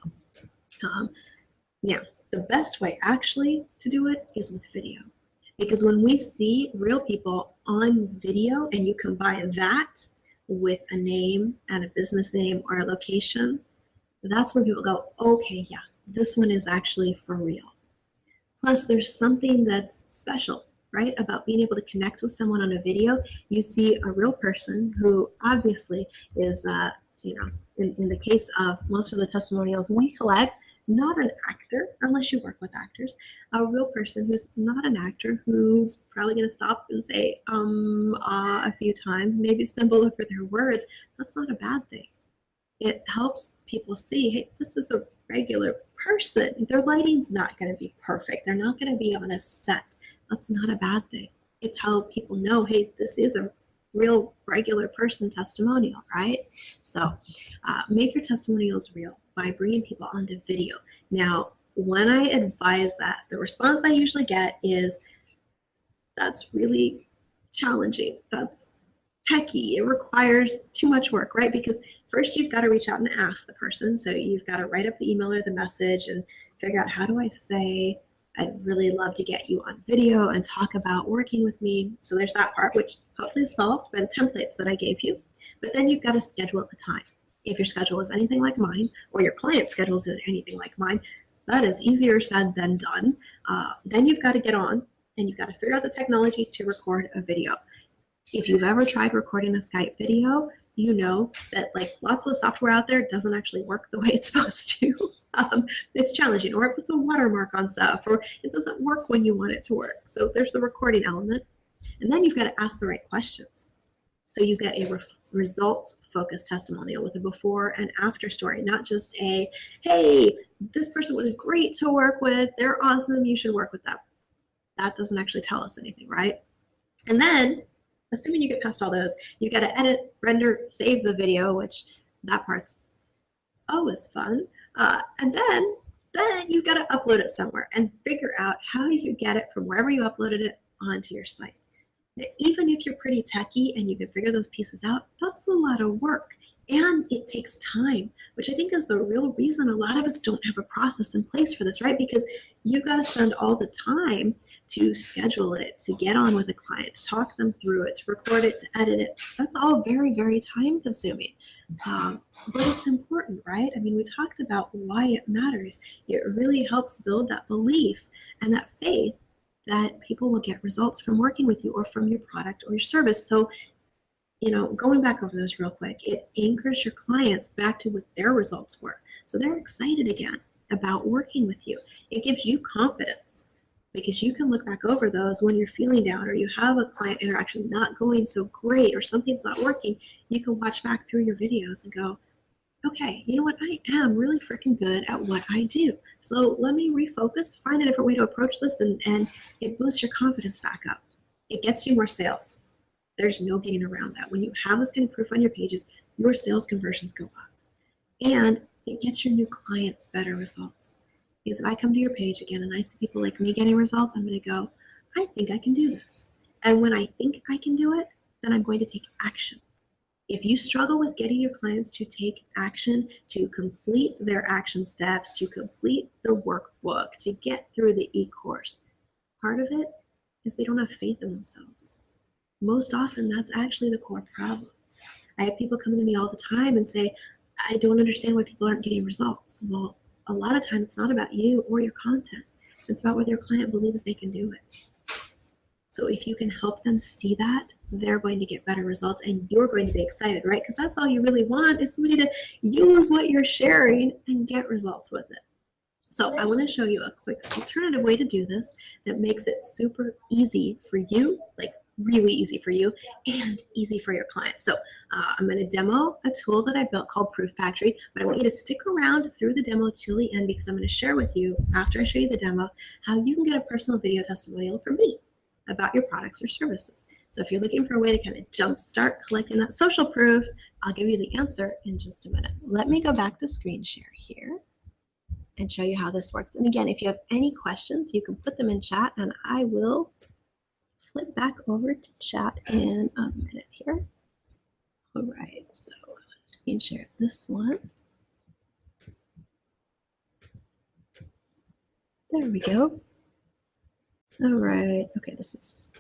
Now, the best way actually to do it is with video. Because when we see real people on video and you combine that with a name and a business name or a location, that's when people go, okay, yeah, this one is actually for real. Plus, there's something that's special, right, about being able to connect with someone on a video. You see a real person who obviously is, in the case of most of the testimonials we collect, not an actor, unless you work with actors, a real person who's not an actor, who's probably going to stop and say, a few times, maybe stumble over their words. That's not a bad thing. It helps people see, hey, this is a regular person. Their lighting's not going to be perfect. They're not going to be on a set. That's not a bad thing. It's how people know, hey, this is a real regular person testimonial, right? So make your testimonials real by bringing people onto video. Now, when I advise that, the response I usually get is, that's really challenging. That's techie. It requires too much work, right? Because first you've got to reach out and ask the person. So you've got to write up the email or the message and figure out, how do I say, I'd really love to get you on video and talk about working with me. So there's that part, which hopefully is solved by the templates that I gave you. But then you've got to schedule a time. If your schedule is anything like mine, or your client schedules is anything like mine, that is easier said than done. Then you've got to get on and you've got to figure out the technology to record a video. If you've ever tried recording a Skype video, you know that like lots of the software out there doesn't actually work the way it's supposed to. It's challenging, or it puts a watermark on stuff, or it doesn't work when you want it to work. So there's the recording element. And then you've got to ask the right questions. So you get a results-focused testimonial with a before and after story, not just a, hey, this person was great to work with, they're awesome, you should work with them. That doesn't actually tell us anything, right? And then, assuming you get past all those, you got to edit, render, save the video, which that part's always fun. And then you've got to upload it somewhere and figure out, how do you get it from wherever you uploaded it onto your site. Now, even if you're pretty techie and you can figure those pieces out, that's a lot of work. And it takes time, which I think is the real reason a lot of us don't have a process in place for this, right? Because you've got to spend all the time to schedule it, to get on with the clients, talk them through it, to record it, to edit it. That's all very, very time consuming. But it's important, right? I mean, we talked about why it matters. It really helps build that belief and that faith that people will get results from working with you or from your product or your service. So, going back over those real quick, it anchors your clients back to what their results were. So they're excited again about working with you. It gives you confidence because you can look back over those when you're feeling down or you have a client interaction not going so great or something's not working. You can watch back through your videos and go, okay, you know what? I am really freaking good at what I do. So let me refocus, find a different way to approach this, and it boosts your confidence back up. It gets you more sales. There's no getting around that. When you have this kind of proof on your pages, your sales conversions go up. And it gets your new clients better results. Because if I come to your page again and I see people like me getting results, I'm going to go, I think I can do this. And when I think I can do it, then I'm going to take action. If you struggle with getting your clients to take action, to complete their action steps, to complete the workbook, to get through the e-course, part of it is they don't have faith in themselves. Most often, that's actually the core problem. I have people come to me all the time and say, I don't understand why people aren't getting results. Well, a lot of times it's not about you or your content. It's about whether your client believes they can do it. So if you can help them see that, they're going to get better results and you're going to be excited, right? Because that's all you really want is somebody to use what you're sharing and get results with it. So I want to show you a quick alternative way to do this that makes it super easy for you, like really easy for you and easy for your clients. So I'm going to demo a tool that I built called Proof Factory, but I want you to stick around through the demo till the end because I'm going to share with you, after I show you the demo, how you can get a personal video testimonial from me about your products or services. So if you're looking for a way to kind of jumpstart collecting that social proof, I'll give you the answer in just a minute. Let me go back to screen share here and show you how this works. And again, if you have any questions, you can put them in chat and I will flip back over to chat in a minute here. All right, so screen share this one. There we go. All right, okay, this is,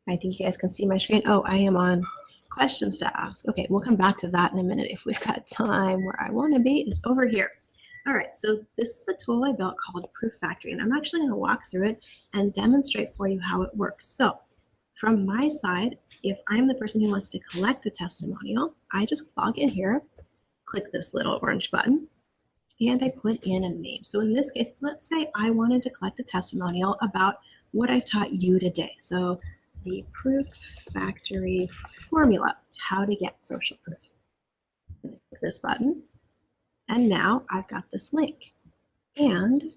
I think you guys can see my screen. Oh, I am on questions to ask. Okay, we'll come back to that in a minute if we've got time. Where I want to be is over here. All right, so this is a tool I built called Proof Factory, and I'm actually going to walk through it and demonstrate for you how it works. So from my side, if I'm the person who wants to collect a testimonial, I just log in here, click this little orange button, and I put in a name. So in this case, let's say I wanted to collect a testimonial about what I've taught you today. So the Proof Factory formula, how to get social proof. I'm gonna click this button, and now I've got this link. And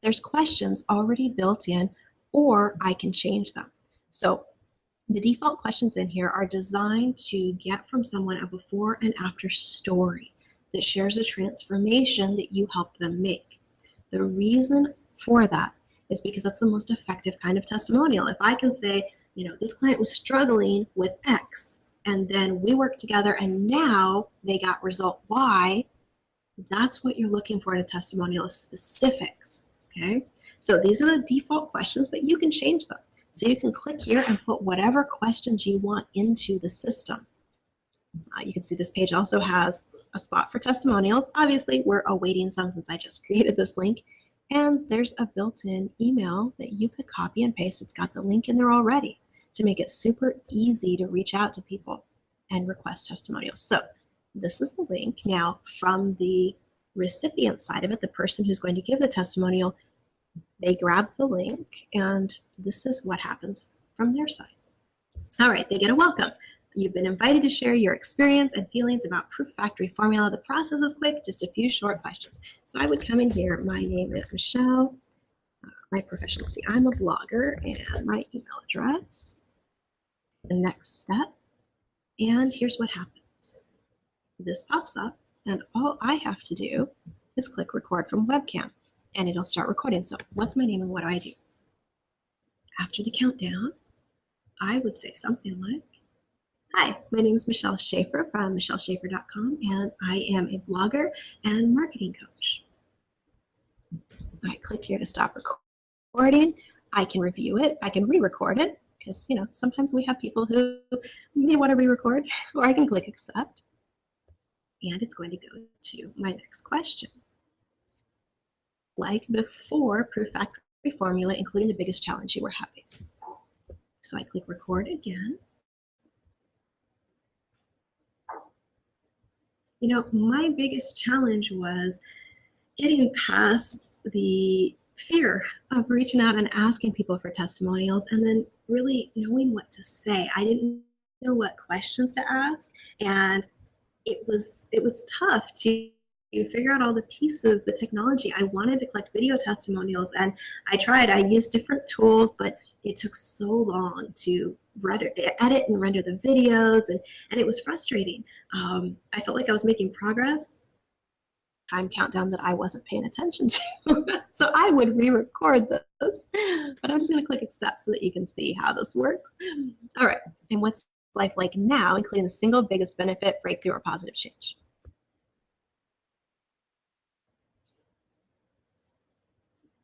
there's questions already built in, or I can change them. So the default questions in here are designed to get from someone a before and after story that shares a transformation that you helped them make. The reason for that is because that's the most effective kind of testimonial. If I can say, you know, this client was struggling with X, and then we worked together and now they got result Y, that's what you're looking for in a testimonial, is specifics, okay? So these are the default questions, but you can change them. So you can click here and put whatever questions you want into the system. You can see this page also has a spot for testimonials. Obviously, we're awaiting some since I just created this link. And there's a built-in email that you could copy and paste. It's got the link in there already to make it super easy to reach out to people and request testimonials. So this is the link. Now, from the recipient side of it, the person who's going to give the testimonial, they grab the link, and this is what happens from their side. All right, they get a welcome. You've been invited to share your experience and feelings about Proof Factory formula. The process is quick, just a few short questions. So I would come in here. My name is Michelle. My profession, see, I'm a blogger, and my email address. The next step, and here's what happens. This pops up, and all I have to do is click record from webcam, and it'll start recording. So what's my name and what do I do? After the countdown, I would say something like, hi, my name is Michelle Schaefer from michelleschaefer.com, and I am a blogger and marketing coach. I click here to stop recording. I can review it. I can re-record it because, you know, sometimes we have people who may want to re-record, or I can click accept. And it's going to go to my next question. Like before, Proof Factory formula, including the biggest challenge you were having. So I click record again. You know, my biggest challenge was getting past the fear of reaching out and asking people for testimonials and then really knowing what to say. I didn't know what questions to ask, and it was tough to figure out all the pieces, the technology. I wanted to collect video testimonials, and I tried. I used different tools, but it took so long to edit and render the videos, and it was frustrating. I felt like I was making progress, time countdown that I wasn't paying attention to. So I would re-record this, but I'm just going to click accept so that you can see how this works. All right, and what's life like now, including the single biggest benefit, breakthrough, or positive change?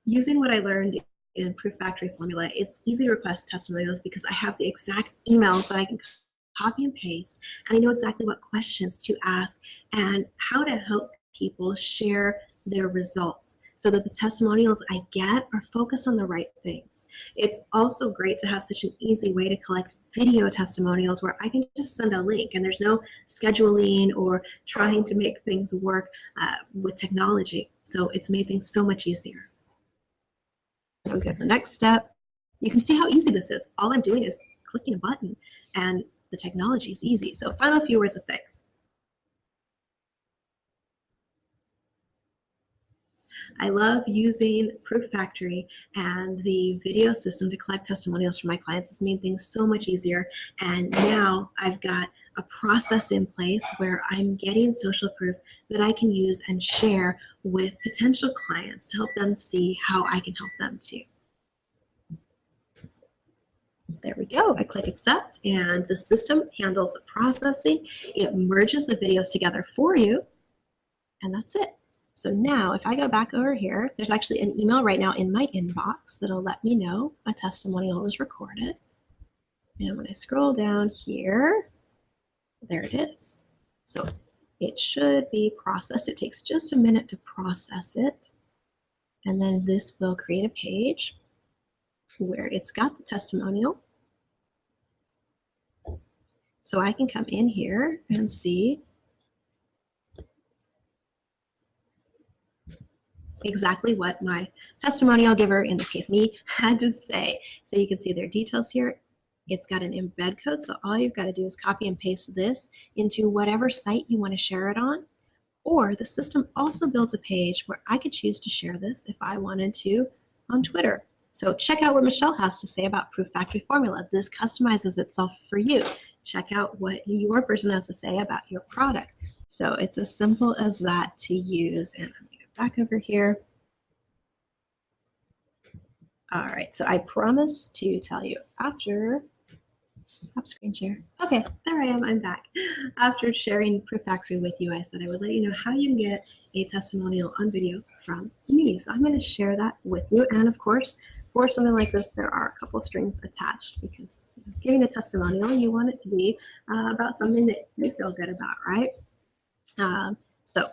Using what I learned in Proof Factory formula, it's easy to request testimonials because I have the exact emails that I can copy and paste, and I know exactly what questions to ask and how to help people share their results so that the testimonials I get are focused on the right things. It's also great to have such an easy way to collect video testimonials where I can just send a link and there's no scheduling or trying to make things work with technology. So it's made things so much easier. We go to the next step. You can see how easy this is. All I'm doing is clicking a button and the technology is easy. So final few words of thanks. I love using Proof Factory and the video system to collect testimonials from my clients. It's made things so much easier. And now I've got a process in place where I'm getting social proof that I can use and share with potential clients to help them see how I can help them too. There we go. I click accept and the system handles the processing. It merges the videos together for you, and that's it. So now if I go back over here, there's actually an email right now in my inbox that'll let me know a testimonial was recorded. And when I scroll down here, there it is. So it should be processed. It takes just a minute to process it. And then this will create a page where it's got the testimonial. So I can come in here and see exactly what my testimonial giver, in this case me, had to say. So you can see their details here. It's got an embed code, so all you've got to do is copy and paste this into whatever site you want to share it on. Or the system also builds a page where I could choose to share this if I wanted to on Twitter. So check out what Michelle has to say about Proof Factory Formula. This customizes itself for you. Check out what your person has to say about your product. So it's as simple as that to use. And I'm going to go back over here. All right, so I promised to tell you after, stop screen share. Okay, there I am, I'm back. After sharing Proof Factory with you, I said I would let you know how you can get a testimonial on video from me. So I'm going to share that with you. And of course, for something like this, there are a couple of strings attached because giving a testimonial, you want it to be about something that you feel good about, right? So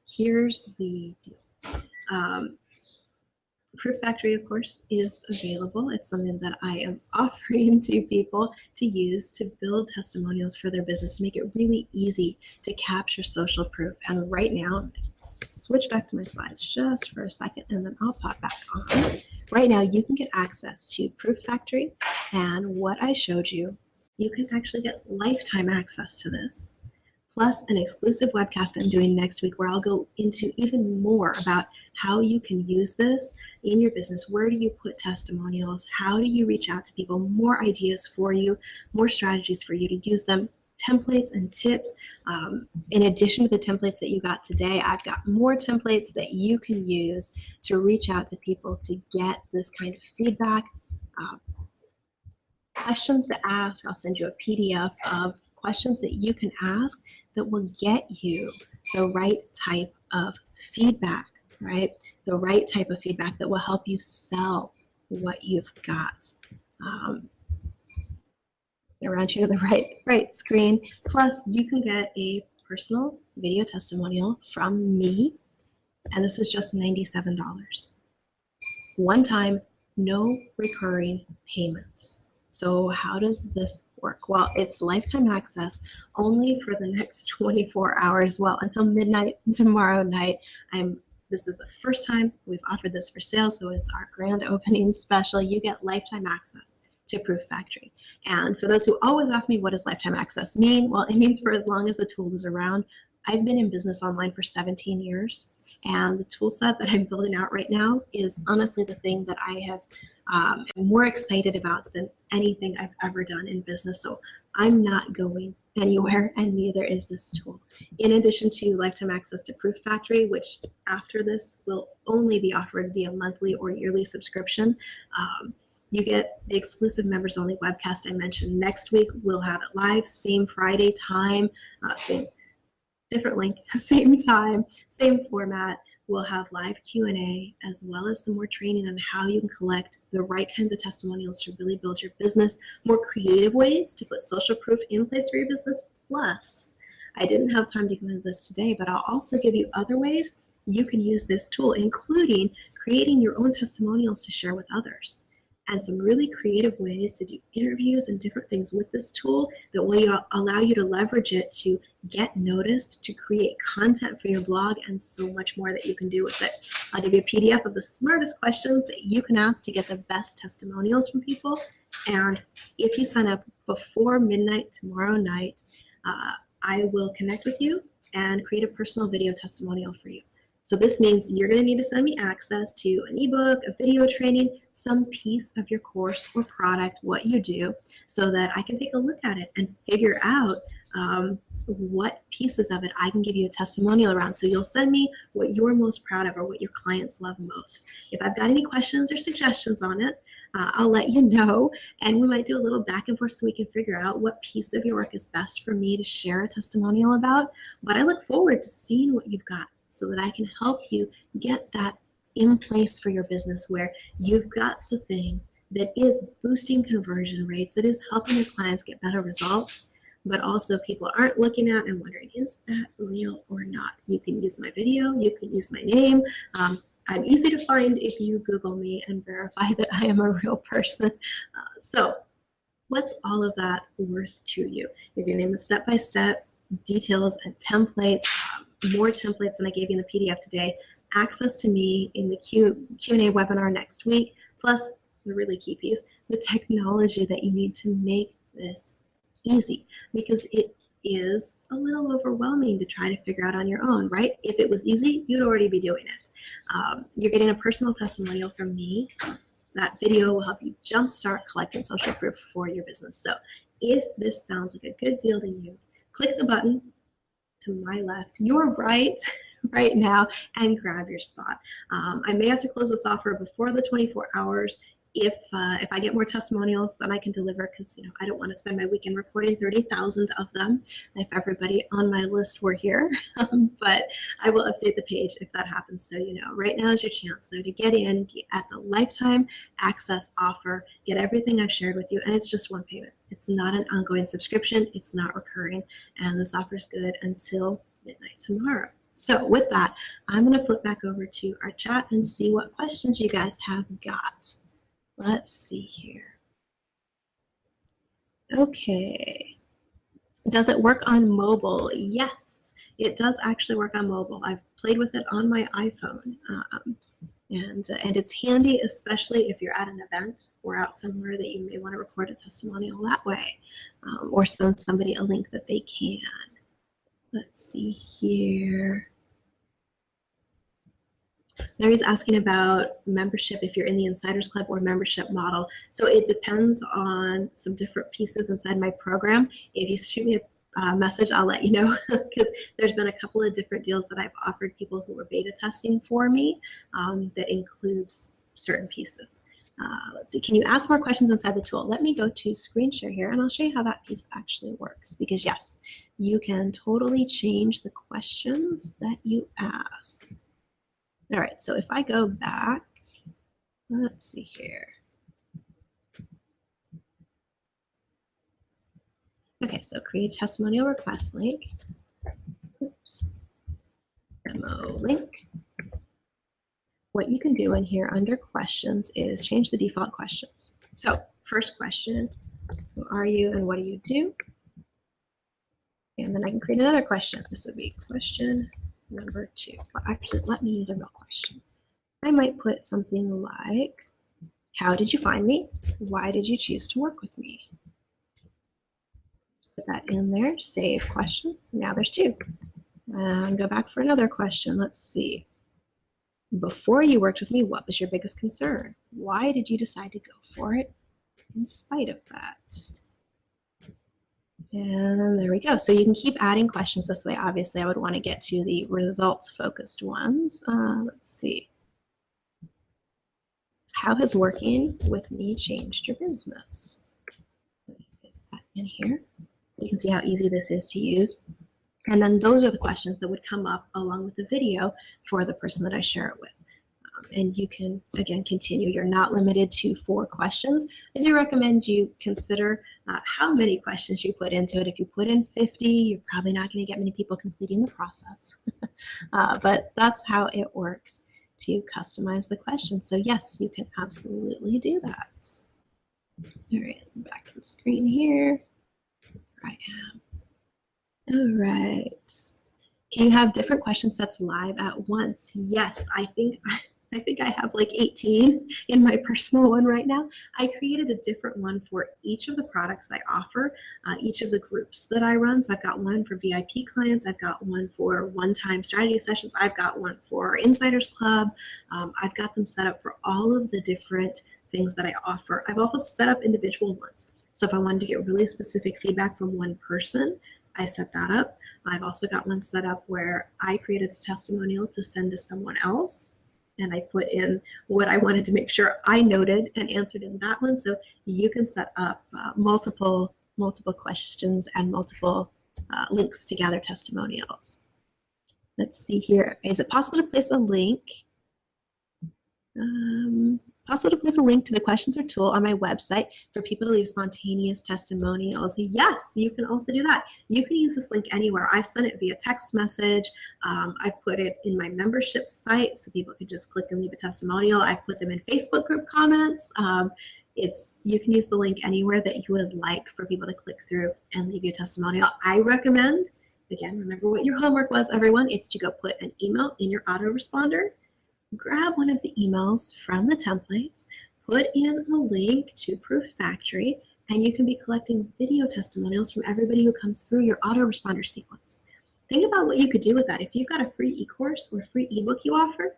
here's the deal. Proof Factory, of course, is available. It's something that I am offering to people to use to build testimonials for their business, to make it really easy to capture social proof. And right now, switch back to my slides just for a second, and then I'll pop back on. Right now, you can get access to Proof Factory, and what I showed you, you can actually get lifetime access to this, plus an exclusive webcast I'm doing next week where I'll go into even more about how you can use this in your business. Where do you put testimonials? How do you reach out to people? More ideas for you, more strategies for you to use them, templates and tips. In addition to the templates that you got today, I've got more templates that you can use to reach out to people to get this kind of feedback. Questions to ask, I'll send you a PDF of questions that you can ask that will get you the right type of feedback, right? The right type of feedback that will help you sell what you've got. Around here to the right screen. Plus, you can get a personal video testimonial from me, and this is just $97. One time, no recurring payments. So how does this work? Well, it's lifetime access only for the next 24 hours, well, until midnight tomorrow night. This is the first time we've offered this for sale, so it's our grand opening special. You get lifetime access to Proof Factory. And for those who always ask me, what does lifetime access mean? Well, it means for as long as the tool is around. I've been in business online for 17 years, and the tool set that I'm building out right now is honestly the thing that I have I'm more excited about than anything I've ever done in business. So I'm not going anywhere, and neither is this tool. In addition to lifetime access to Proof Factory, which after this will only be offered via monthly or yearly subscription, you get the exclusive members only webcast I mentioned. Next week, we'll have it live, same Friday time, same different link, same time, same format. We'll have live Q&A as well as some more training on how you can collect the right kinds of testimonials to really build your business, more creative ways to put social proof in place for your business. Plus, I didn't have time to go into this today, but I'll also give you other ways you can use this tool, including creating your own testimonials to share with others, and some really creative ways to do interviews and different things with this tool that will allow you to leverage it to get noticed, to create content for your blog, and so much more that you can do with it. I'll give you a PDF of the smartest questions that you can ask to get the best testimonials from people. And if you sign up before midnight tomorrow night, I will connect with you and create a personal video testimonial for you. So this means you're going to need to send me access to an ebook, a video training, some piece of your course or product, what you do, so that I can take a look at it and figure out what pieces of it I can give you a testimonial around. So you'll send me what you're most proud of or what your clients love most. If I've got any questions or suggestions on it, I'll let you know, and we might do a little back and forth so we can figure out what piece of your work is best for me to share a testimonial about. But I look forward to seeing what you've got, so that I can help you get that in place for your business, where you've got the thing that is boosting conversion rates, that is helping your clients get better results, but also people aren't looking at and wondering, is that real or not? You can use my video, you can use my name. I'm easy to find if you Google me and verify that I am a real person. So what's all of that worth to you? You're getting the step-by-step details and templates, more templates than I gave you in the PDF today, access to me in the Q&A webinar next week, plus the really key piece, the technology that you need to make this easy, because it is a little overwhelming to try to figure out on your own, right? If it was easy, you'd already be doing it. You're getting a personal testimonial from me. That video will help you jumpstart collecting social proof for your business. So if this sounds like a good deal to you, click the button to my left, your right, right now, and grab your spot. I may have to close this offer before the 24 hours. If I get more testimonials, then I can deliver, because I don't want to spend my weekend recording 30,000 of them if everybody on my list were here. But I will update the page if that happens, so you know. Right now is your chance, though, to get in, get at the lifetime access offer, get everything I've shared with you, and it's just one payment. It's not an ongoing subscription. It's not recurring, and this offer is good until midnight tomorrow. So with that, I'm going to flip back over to our chat and see what questions you guys have got. Let's see here. Okay. Does it work on mobile? Yes, it does actually work on mobile. I've played with it on my iPhone. And it's handy, especially if you're at an event or out somewhere that you may want to record a testimonial that way, or send somebody a link that they can. Let's see here. Larry's asking about membership, if you're in the Insiders Club or membership model. So it depends on some different pieces inside my program. If you shoot me a message, I'll let you know, because there's been a couple of different deals that I've offered people who are beta testing for me that includes certain pieces. Let's see, can you ask more questions inside the tool? Let me go to screen share here, and I'll show you how that piece actually works, because yes, you can totally change the questions that you ask. All right, so if I go back, let's see here. Okay, so create testimonial request link. Oops. Demo link. What you can do in here under questions is change the default questions. So first question, who are you and what do you do? And then I can create another question. This would be question number 2. Well, actually, let me use a real question. I might put something like, how did you find me? Why did you choose to work with me? Put that in there, save question. Now there's 2. And go back for another question. Let's see. Before you worked with me, what was your biggest concern? Why did you decide to go for it in spite of that? And there we go. So you can keep adding questions this way. Obviously, I would want to get to the results-focused ones. Let's see. How has working with me changed your business? Is that in here? So you can see how easy this is to use. And then those are the questions that would come up along with the video for the person that I share it with. And you can, again, continue. You're not limited to 4 questions. I do recommend you consider how many questions you put into it. If you put in 50, you're probably not going to get many people completing the process. But that's how it works to customize the question. So yes, you can absolutely do that. All right, back on the screen here. I am. All right. Can you have different question sets live at once? Yes, I think I have like 18 in my personal one right now. I created a different one for each of the products I offer, each of the groups that I run. So I've got one for VIP clients. I've got one for one-time strategy sessions. I've got one for our Insiders Club. I've got them set up for all of the different things that I offer. I've also set up individual ones. So if I wanted to get really specific feedback from one person, I set that up. I've also got one set up where I created a testimonial to send to someone else. And I put in what I wanted to make sure I noted and answered in that one. So you can set up multiple questions and multiple links to gather testimonials. Let's see here. Is it possible to place a link? Possible to place a link to the questions or tool on my website for people to leave spontaneous testimonials. Yes, you can also do that. You can use this link anywhere. I've sent it via text message. I've put it in my membership site so people could just click and leave a testimonial. I've put them in Facebook group comments. You can use the link anywhere that you would like for people to click through and leave you a testimonial. I recommend, again, remember what your homework was, everyone. It's to go put an email in your autoresponder. Grab one of the emails from the templates, put in a link to Proof Factory, and you can be collecting video testimonials from everybody who comes through your autoresponder sequence. Think about what you could do with that. If you've got a free e-course or free ebook you offer,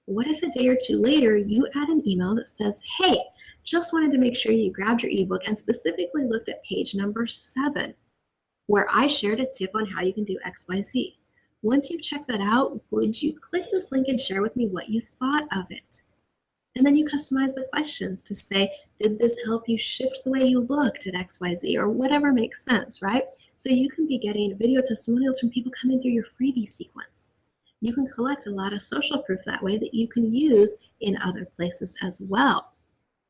what if a day or two later you add an email that says, hey, just wanted to make sure you grabbed your ebook and specifically looked at page number 7, where I shared a tip on how you can do XYZ. Once you've checked that out, would you click this link and share with me what you thought of it? And then you customize the questions to say, did this help you shift the way you looked at XYZ or whatever makes sense, right? So you can be getting video testimonials from people coming through your freebie sequence. You can collect a lot of social proof that way that you can use in other places as well.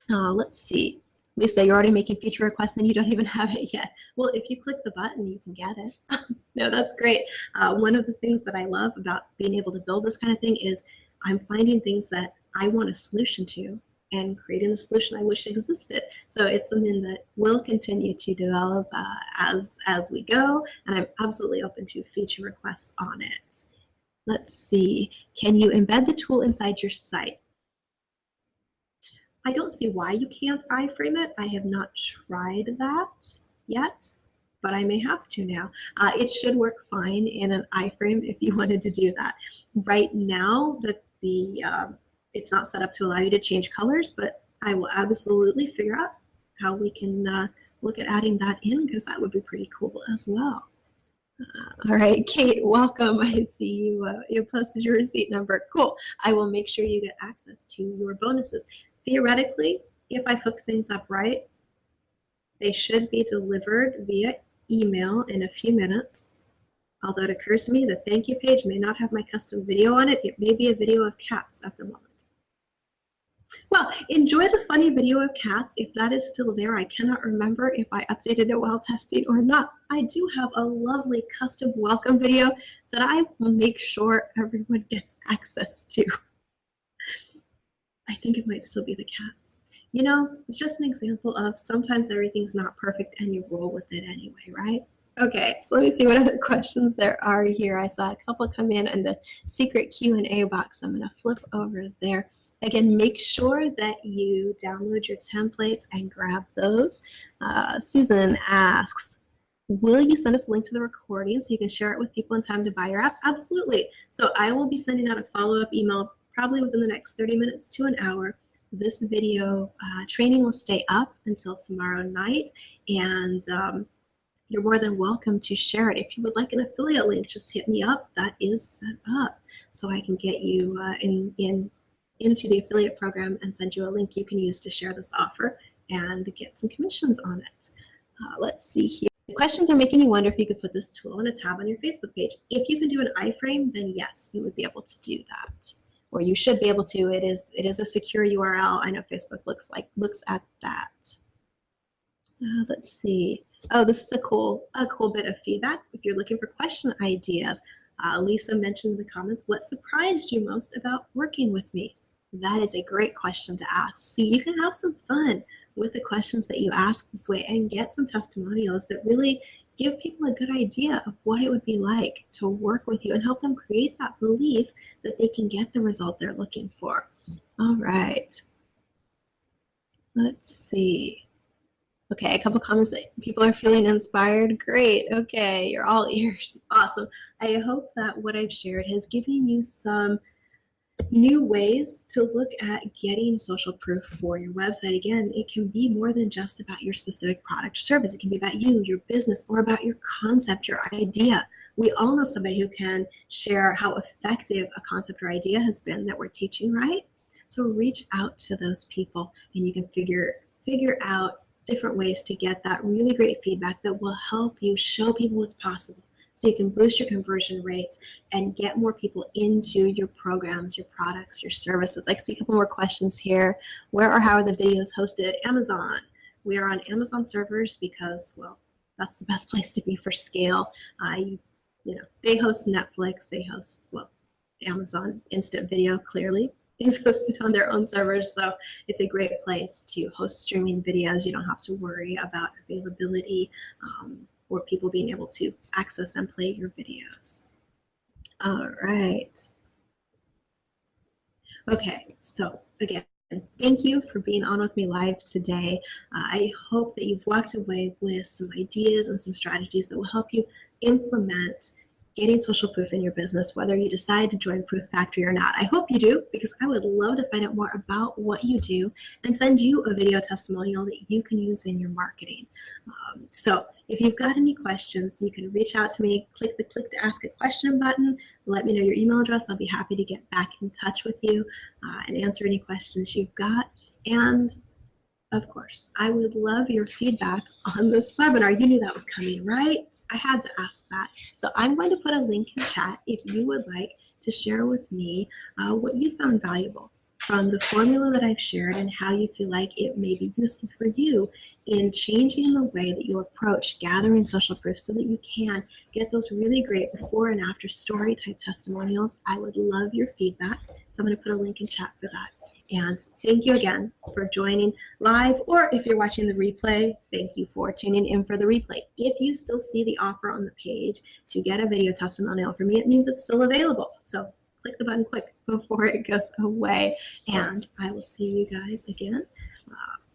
Let's see. Lisa, you're already making feature requests and you don't even have it yet. Well, if you click the button, you can get it. No, that's great. One of the things that I love about being able to build this kind of thing is I'm finding things that I want a solution to and creating the solution I wish existed. So it's something that will continue to develop as we go, and I'm absolutely open to feature requests on it. Let's see. Can you embed the tool inside your site? I don't see why you can't iframe it. I have not tried that yet, but I may have to now. It should work fine in an iframe if you wanted to do that. Right now, it's not set up to allow you to change colors, but I will absolutely figure out how we can look at adding that in, because that would be pretty cool as well. All right, Kate, welcome. I see you, you posted your receipt number. Cool. I will make sure you get access to your bonuses. Theoretically, if I've hooked things up right, they should be delivered via email in a few minutes. Although it occurs to me the thank you page may not have my custom video on it. It may be a video of cats at the moment. Well, enjoy the funny video of cats. If that is still there, I cannot remember if I updated it while testing or not. I do have a lovely custom welcome video that I will make sure everyone gets access to. I think it might still be the cats. You know, it's just an example of sometimes everything's not perfect and you roll with it anyway, right? Okay, so let me see what other questions there are here. I saw a couple come in the secret Q&A box. I'm gonna flip over there. Again, make sure that you download your templates and grab those. Susan asks, will you send us a link to the recording so you can share it with people in time to buy your app? Absolutely. So I will be sending out a follow-up email probably within the next 30 minutes to an hour. This video training will stay up until tomorrow night, and you're more than welcome to share it. If you would like an affiliate link, just hit me up. That is set up so I can get you into the affiliate program and send you a link you can use to share this offer and get some commissions on it. Let's see here. The questions are making me wonder if you could put this tool on a tab on your Facebook page. If you can do an iframe, then yes, you would be able to do that. Or you should be able to. It is a secure URL. I know Facebook looks at that. Let's see. Oh, this is a cool bit of feedback. If you're looking for question ideas, Lisa mentioned in the comments, what surprised you most about working with me? That is a great question to ask. See, you can have some fun with the questions that you ask this way and get some testimonials that really give people a good idea of what it would be like to work with you and help them create that belief that they can get the result they're looking for. All right. Let's see. Okay, a couple comments that people are feeling inspired. Great. Okay, you're all ears. Awesome. I hope that what I've shared has given you some new ways to look at getting social proof for your website. Again, it can be more than just about your specific product or service. It can be about you, your business, or about your concept, your idea. We all know somebody who can share how effective a concept or idea has been that we're teaching, right? So reach out to those people and you can figure out different ways to get that really great feedback that will help you show people what's possible, so you can boost your conversion rates and get more people into your programs, your products, your services. I see a couple more questions here. Where or how are the videos hosted? Amazon. We are on Amazon servers because, well, that's the best place to be for scale. They host Netflix, they host, well, Amazon Instant Video, clearly is hosted on their own servers, so it's a great place to host streaming videos. You don't have to worry about availability or people being able to access and play your videos. All right. Okay, so again, thank you for being on with me live today. I hope that you've walked away with some ideas and some strategies that will help you implement getting social proof in your business, whether you decide to join Proof Factory or not. I hope you do, because I would love to find out more about what you do and send you a video testimonial that you can use in your marketing. So if you've got any questions, you can reach out to me, click the to ask a question button, let me know your email address. I'll be happy to get back in touch with you and answer any questions you've got. And of course, I would love your feedback on this webinar. You knew that was coming, right? I had to ask that. So I'm going to put a link in chat if you would like to share with me what you found valuable from the formula that I've shared and how you feel like it may be useful for you in changing the way that you approach gathering social proof so that you can get those really great before and after story type testimonials. I would love your feedback. So I'm going to put a link in chat for that. And thank you again for joining live, or if you're watching the replay, thank you for tuning in for the replay. If you still see the offer on the page to get a video testimonial from me, it means it's still available. So click the button quick before it goes away. And I will see you guys again.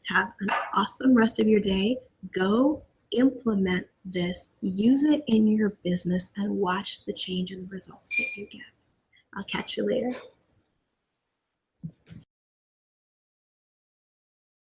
Have an awesome rest of your day. Go implement this, use it in your business, and watch the change in the results that you get. I'll catch you later.